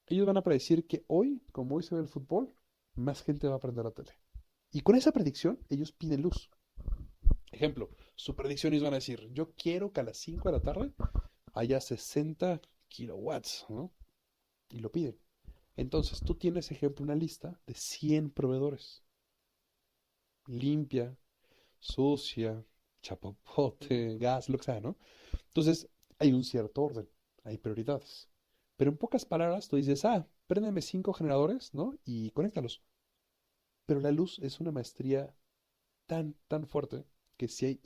Ellos van a predecir que hoy, como hoy se ve el fútbol, más gente va a prender la tele. Y con esa predicción, ellos piden luz. Ejemplo, su predicción ellos van a decir, yo quiero que a las 5 de la tarde haya 60 kilowatts, ¿no? Y lo piden. Entonces, tú tienes, ejemplo, una lista de 100 proveedores. Limpia, sucia, chapapote, gas, lo que sea, ¿no? Entonces, hay un cierto orden, hay prioridades. Pero en pocas palabras, tú dices, préndeme 5 generadores, ¿no? Y conéctalos. Pero la luz es una maestría tan fuerte que si hay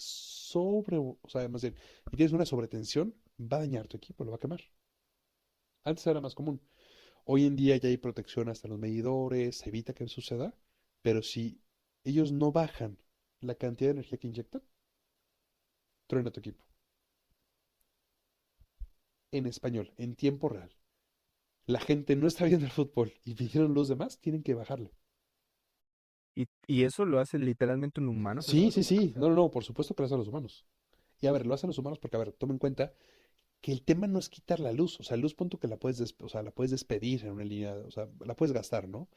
o sea, más bien, si tienes una sobretensión, va a dañar tu equipo, lo va a quemar. Antes era más común. Hoy en día ya hay protección hasta los medidores, se evita que suceda, pero si ellos no bajan la cantidad de energía que inyectan, truena tu equipo. En español, en tiempo real. La gente no está viendo el fútbol y pidieron los demás, tienen que bajarle. Y eso lo hace literalmente un humano, Sí, Jesús. sí, sí. No, no, no, por supuesto que lo hacen los humanos. Y a ver, lo hacen los humanos porque, a ver, tomen en cuenta que el tema no es quitar la luz. O sea, luz, punto que la puedes, o sea, la puedes despedir en una línea, o sea, la puedes gastar, ¿no?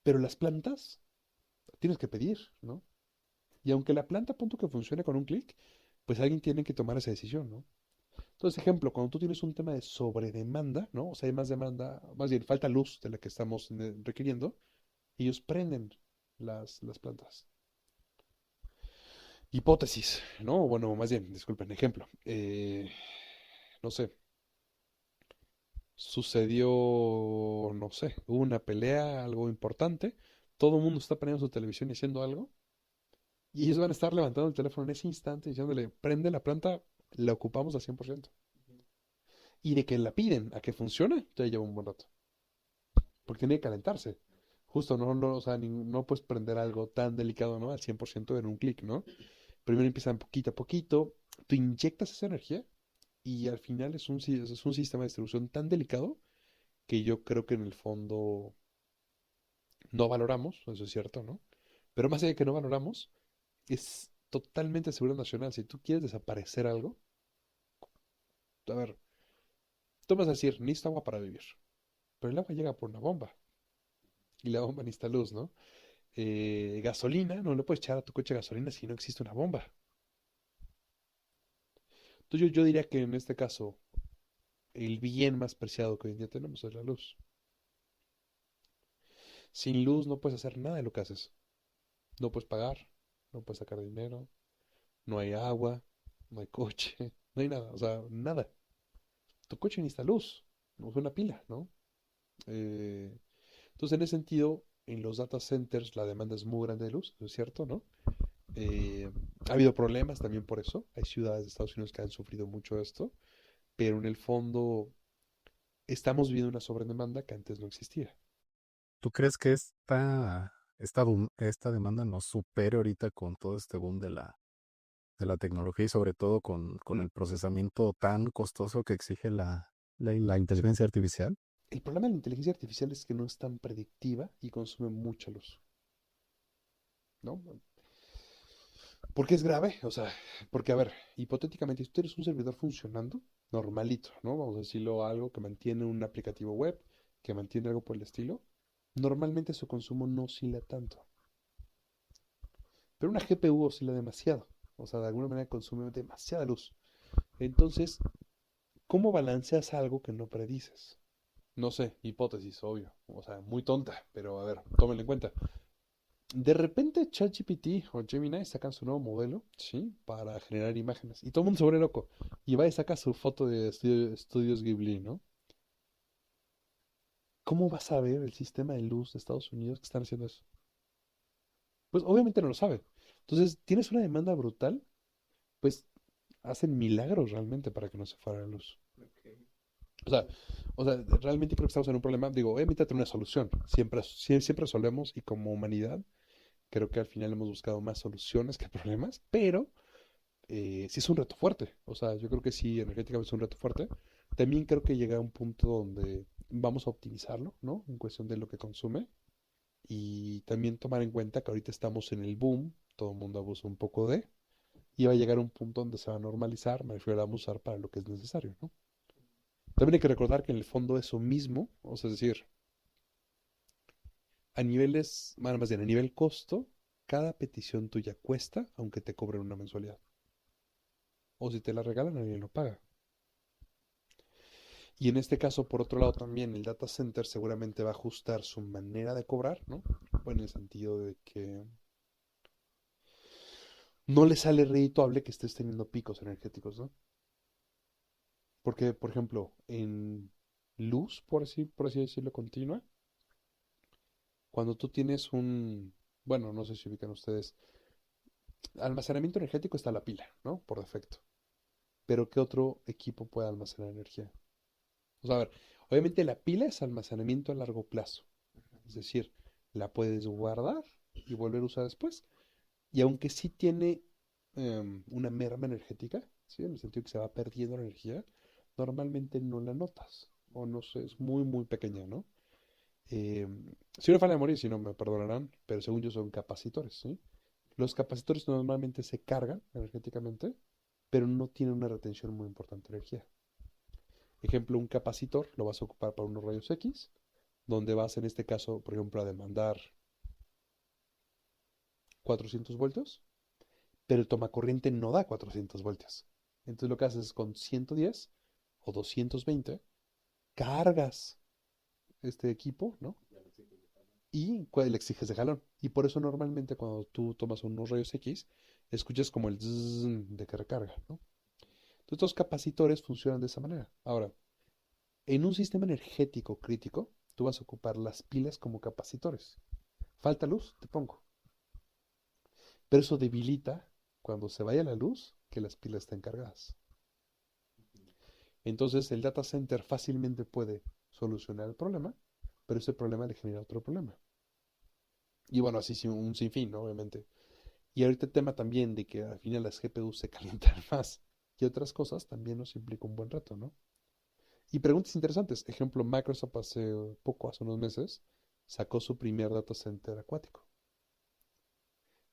Pero las plantas tienes que pedir, ¿no? Y aunque la planta, punto que funcione con un clic, pues alguien tiene que tomar esa decisión, ¿no? Entonces, ejemplo, cuando tú tienes un tema de sobredemanda, ¿no? O sea, hay más demanda, más bien, falta luz de la que estamos requiriendo, ellos prenden las plantas. Hipótesis, ¿no? Bueno, más bien, disculpen, ejemplo. No sé, sucedió, no sé, hubo una pelea, algo importante, todo el mundo está prendiendo su televisión y haciendo algo, y ellos van a estar levantando el teléfono en ese instante diciéndole, prende la planta, la ocupamos al 100%. Y de que la piden a que funcione, ya lleva un buen rato, porque tiene que calentarse. Justo, o sea, no puedes prender algo tan delicado, ¿no? Al 100% en un clic, ¿no? Primero empiezan poquito a poquito, tú inyectas esa energía y al final es un sistema de distribución tan delicado que yo creo que en el fondo no valoramos, eso es cierto, ¿no? Pero más allá de que no valoramos, es totalmente seguridad nacional. Si tú quieres desaparecer algo, a ver, tú vas a decir, necesito agua para vivir, pero el agua llega por una bomba y la bomba necesita luz, ¿no? Gasolina, no le puedes echar a tu coche gasolina si no existe una bomba. Entonces yo diría que en este caso, el bien más preciado que hoy en día tenemos es la luz. Sin luz no puedes hacer nada de lo que haces. No puedes pagar, no puedes sacar dinero, no hay agua, no hay coche, no hay nada, o sea, nada. Tu coche necesita luz, no es una pila, ¿no? Eh, entonces, en ese sentido, en los data centers la demanda es muy grande de luz, eso es cierto, ¿no? Eh, Ha habido problemas también por eso. Hay ciudades de Estados Unidos que han sufrido mucho esto, pero en el fondo estamos viviendo una sobredemanda que antes no existía. ¿Tú crees que esta demanda nos supere ahorita con todo este boom de la tecnología y sobre todo con el procesamiento tan costoso que exige la inteligencia artificial? El problema de la inteligencia artificial es que no es tan predictiva y consume mucha luz, ¿no? ¿Por qué es grave? O sea, porque, a ver, hipotéticamente, si tú eres un servidor funcionando, normalito, ¿no? Vamos a decirlo algo que mantiene un aplicativo web, que mantiene algo por el estilo, normalmente su consumo no oscila tanto. Pero una GPU oscila demasiado. O sea, de alguna manera consume demasiada luz. Entonces, ¿cómo balanceas algo que no predices? No sé, hipótesis, obvio. O sea, muy tonta, pero a ver, tómenlo en cuenta. De repente ChatGPT o Gemini sacan su nuevo modelo, ¿sí? Para generar imágenes. Y todo el mundo se vuelve loco. Y va y saca su foto de estudios Ghibli, ¿no? ¿Cómo vas a ver el sistema de luz de Estados Unidos que están haciendo eso? Pues obviamente no lo sabe. Entonces, tienes una demanda brutal, pues hacen milagros realmente para que no se fuera la luz. O sea, realmente creo que estamos en un problema. Digo, obviamente tener una solución. Siempre resolvemos y como humanidad creo que al final hemos buscado más soluciones que problemas, pero sí es un reto fuerte. O sea, yo creo que sí, energéticamente es un reto fuerte. También creo que llega a un punto donde vamos a optimizarlo, ¿no? En cuestión de lo que consume. Y también tomar en cuenta que ahorita estamos en el boom, todo el mundo abusa un poco de, y va a llegar un punto donde se va a normalizar, me refiero a abusar para lo que es necesario, ¿no? También hay que recordar que en el fondo eso mismo, o sea, es decir, a niveles, bueno, más bien a nivel costo, cada petición tuya cuesta, aunque te cobren una mensualidad. O si te la regalan, alguien lo paga. Y en este caso, por otro lado, también el data center seguramente va a ajustar su manera de cobrar, ¿no? En el sentido de que no le sale redituable que estés teniendo picos energéticos, ¿no? Porque, por ejemplo, en luz, por así decirlo, continua, cuando tú tienes bueno, no sé si ubican ustedes, almacenamiento energético está la pila, ¿no? Por defecto. Pero ¿qué otro equipo puede almacenar energía? O sea, a ver, obviamente la pila es almacenamiento a largo plazo. Es decir, la puedes guardar y volver a usar después. Y aunque sí tiene una merma energética, ¿sí? En el sentido que se va perdiendo la energía, normalmente no la notas. O no sé, es muy, muy pequeña, ¿no? Si no falla de morir, si no me perdonarán, pero según yo son capacitores, ¿sí? Los capacitores normalmente se cargan energéticamente, pero no tienen una retención muy importante de energía. Ejemplo, un capacitor lo vas a ocupar para unos rayos X, donde vas en este caso, por ejemplo, a demandar 400 voltios, pero el tomacorriente no da 400 voltios. Entonces lo que haces es con 110 o 220 cargas este equipo, ¿no? Y le exiges de jalón. Y por eso normalmente cuando tú tomas unos rayos X, escuchas como el zzz de que recarga, ¿no? Entonces, estos capacitores funcionan de esa manera. Ahora, en un sistema energético crítico, tú vas a ocupar las pilas como capacitores. Falta luz, te pongo. Pero eso debilita cuando se vaya la luz que las pilas estén cargadas. Entonces el data center fácilmente puede solucionar el problema, pero ese problema le genera otro problema. Y bueno, así un sinfín, ¿no? Obviamente. Y ahorita el tema también de que al final las GPUs se calientan más y otras cosas también nos implica un buen reto, ¿no? Y preguntas interesantes. Ejemplo, Microsoft hace unos meses, sacó su primer data center acuático.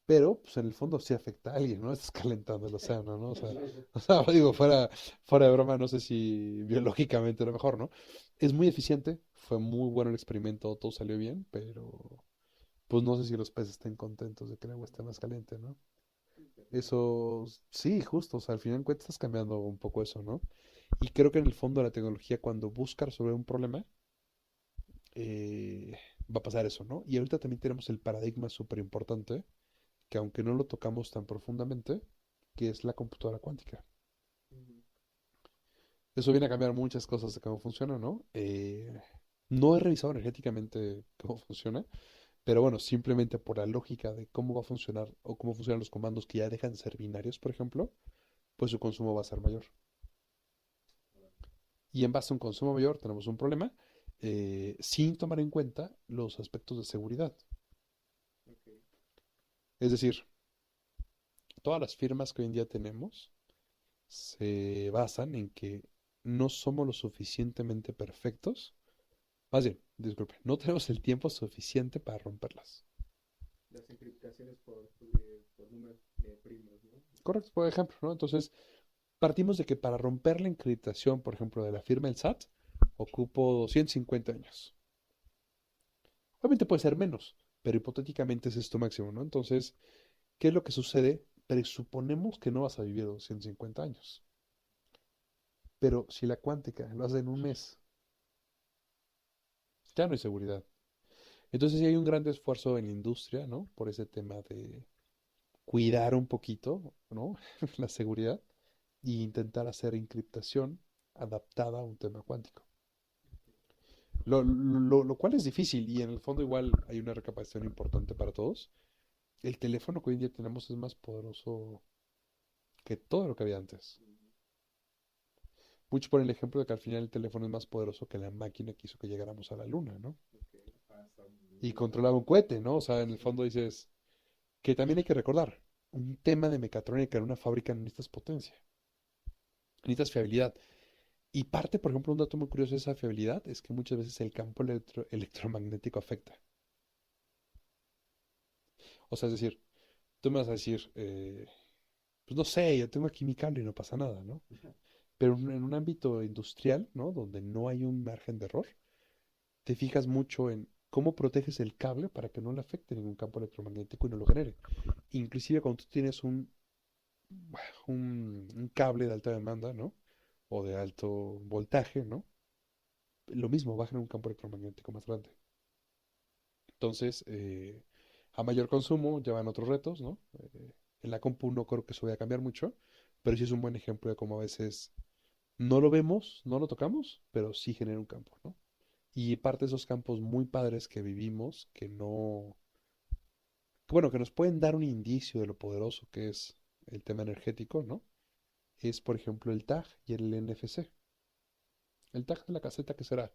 Pero, pues en el fondo sí afecta a alguien, ¿no? Estás calentando el océano, ¿no? Digo, fuera de broma, no sé si biológicamente lo mejor, ¿no? Es muy eficiente, fue muy bueno el experimento, todo salió bien, pero pues no sé si los peces estén contentos de que el agua esté más caliente, ¿no? Eso, sí, justo, o sea, al final de cuentas estás cambiando un poco eso, ¿no? Y creo que en el fondo la tecnología, cuando busca resolver un problema, eh, va a pasar eso, ¿no? Y ahorita también tenemos el paradigma súper importante que aunque no lo tocamos tan profundamente, que es la computadora cuántica. Eso viene a cambiar muchas cosas de cómo funciona, ¿no? No he revisado energéticamente cómo funciona, pero bueno, simplemente por la lógica de cómo va a funcionar o cómo funcionan los comandos que ya dejan de ser binarios, por ejemplo, pues su consumo va a ser mayor. Y en base a un consumo mayor tenemos un problema sin tomar en cuenta los aspectos de seguridad. Es decir, todas las firmas que hoy en día tenemos se basan en que no somos lo suficientemente perfectos. Más bien, disculpe, no tenemos el tiempo suficiente para romperlas. Las encriptaciones por números primos, ¿no? Correcto, por ejemplo, ¿no? Entonces, partimos de que para romper la encriptación, por ejemplo, de la firma del SAT, ocupo 250 años. Obviamente puede ser menos, pero hipotéticamente es esto máximo, ¿no? Entonces, ¿qué es lo que sucede? Presuponemos que no vas a vivir 250 años. Pero si la cuántica lo hace en un mes, ya no hay seguridad. Entonces sí hay un gran esfuerzo en la industria, ¿no? Por ese tema de cuidar un poquito, ¿no? La seguridad e intentar hacer encriptación adaptada a un tema cuántico. Lo cual es difícil y en el fondo igual hay una recapacitación importante para todos. El teléfono que hoy en día tenemos es más poderoso que todo lo que había antes. Muchos ponen el ejemplo de que al final el teléfono es más poderoso que la máquina que hizo que llegáramos a la luna, ¿no? Está Y muy controlaba un cohete, ¿no? O sea, en el fondo dices que también hay que recordar. un tema de mecatrónica en una fábrica necesitas potencia, necesitas fiabilidad. Y parte, por ejemplo, un dato muy curioso de esa fiabilidad es que muchas veces el campo electromagnético afecta. O sea, es decir, tú me vas a decir, pues no sé, yo tengo aquí mi cable y no pasa nada, ¿no? Pero en un ámbito industrial, ¿no? Donde no hay un margen de error, te fijas mucho en cómo proteges el cable para que no le afecte ningún campo electromagnético y no lo genere. Inclusive cuando tú tienes un cable de alta demanda, ¿no? O de alto voltaje, ¿no? Lo mismo, va a generar un campo electromagnético más grande. Entonces, a mayor consumo llevan otros retos, ¿no? En la compu no creo que eso vaya a cambiar mucho, pero sí es un buen ejemplo de cómo a veces no lo vemos, no lo tocamos, pero sí genera un campo, ¿no? Y parte de esos campos muy padres que vivimos, que no, que, bueno, que nos pueden dar un indicio de lo poderoso que es el tema energético, ¿no? Es, por ejemplo, el TAG y el NFC. El TAG de la caseta, ¿qué será?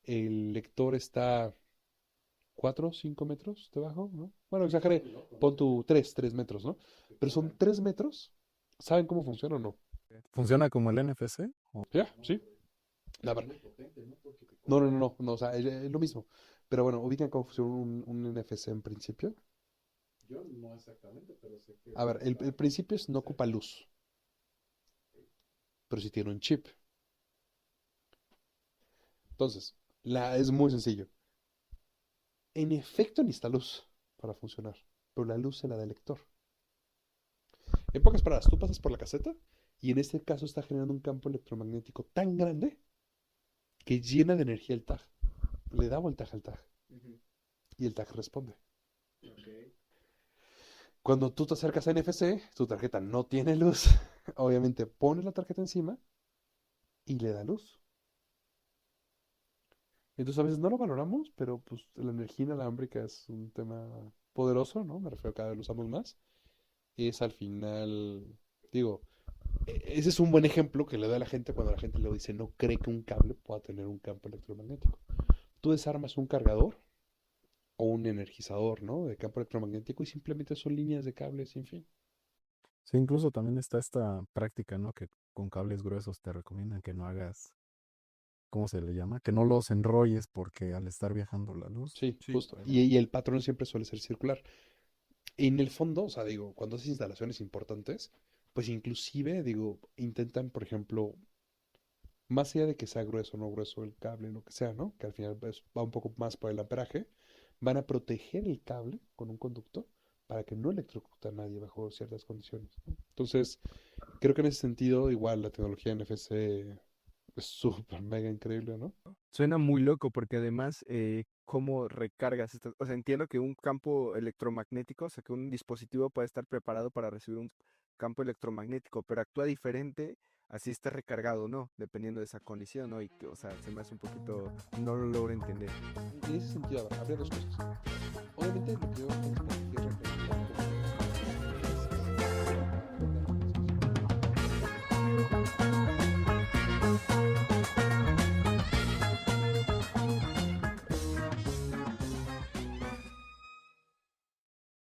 El lector está 4 5 metros debajo, ¿no? Bueno, exageré, pon tu 3 metros, ¿no? Pero son 3 metros. ¿Saben cómo funciona o no? ¿Funciona como el NFC? Ya, sí. La verdad. No, o sea, es lo mismo. Pero bueno, ubican cómo funciona un NFC en principio. Yo no exactamente, pero sé que A ver, el principio es no ocupa luz, pero sí tiene un chip. Entonces, es muy sencillo. En efecto necesita luz para funcionar, pero la luz se la da el lector. En pocas palabras, tú pasas por la caseta y en este caso está generando un campo electromagnético tan grande que llena de energía el tag. Le da voltaje al tag Ujú. y el tag responde. Ok. Cuando tú te acercas a NFC, tu tarjeta no tiene luz. Obviamente pones la tarjeta encima y le da luz. Entonces a veces no lo valoramos, pero pues la energía inalámbrica es un tema poderoso, ¿no? Me refiero a cada vez lo usamos más. Es al final, digo, ese es un buen ejemplo que le da a la gente cuando la gente le dice no cree que un cable pueda tener un campo electromagnético. Tú desarmas un cargador o un energizador, ¿no? De campo electromagnético y simplemente son líneas de cable sin fin. Sí, incluso también está esta práctica, ¿no? Que con cables gruesos te recomiendan que no hagas, ¿cómo se le llama? Que no los enrolles porque al estar viajando la luz. Sí, Sí, justo. Y el patrón siempre suele ser circular. En el fondo, o sea, digo, cuando haces instalaciones importantes, pues inclusive, digo, intentan, por ejemplo, más allá de que sea grueso o no grueso el cable, lo que sea, ¿no? Que al final pues, va un poco más por el amperaje, van a proteger el cable con un conducto para que no electrocute a nadie bajo ciertas condiciones, ¿no? Entonces, creo que en ese sentido, igual la tecnología NFC es súper mega increíble, ¿no? suena muy loco porque además, ¿cómo recargas estas? O sea, entiendo que un campo electromagnético, o sea, que un dispositivo puede estar preparado para recibir un campo electromagnético, pero actúa diferente así esté recargado o no, dependiendo de esa condición, ¿no? Y que, o sea, se me hace un poquito, no lo logro entender. En ese sentido, a ver, habría dos cosas. Obviamente,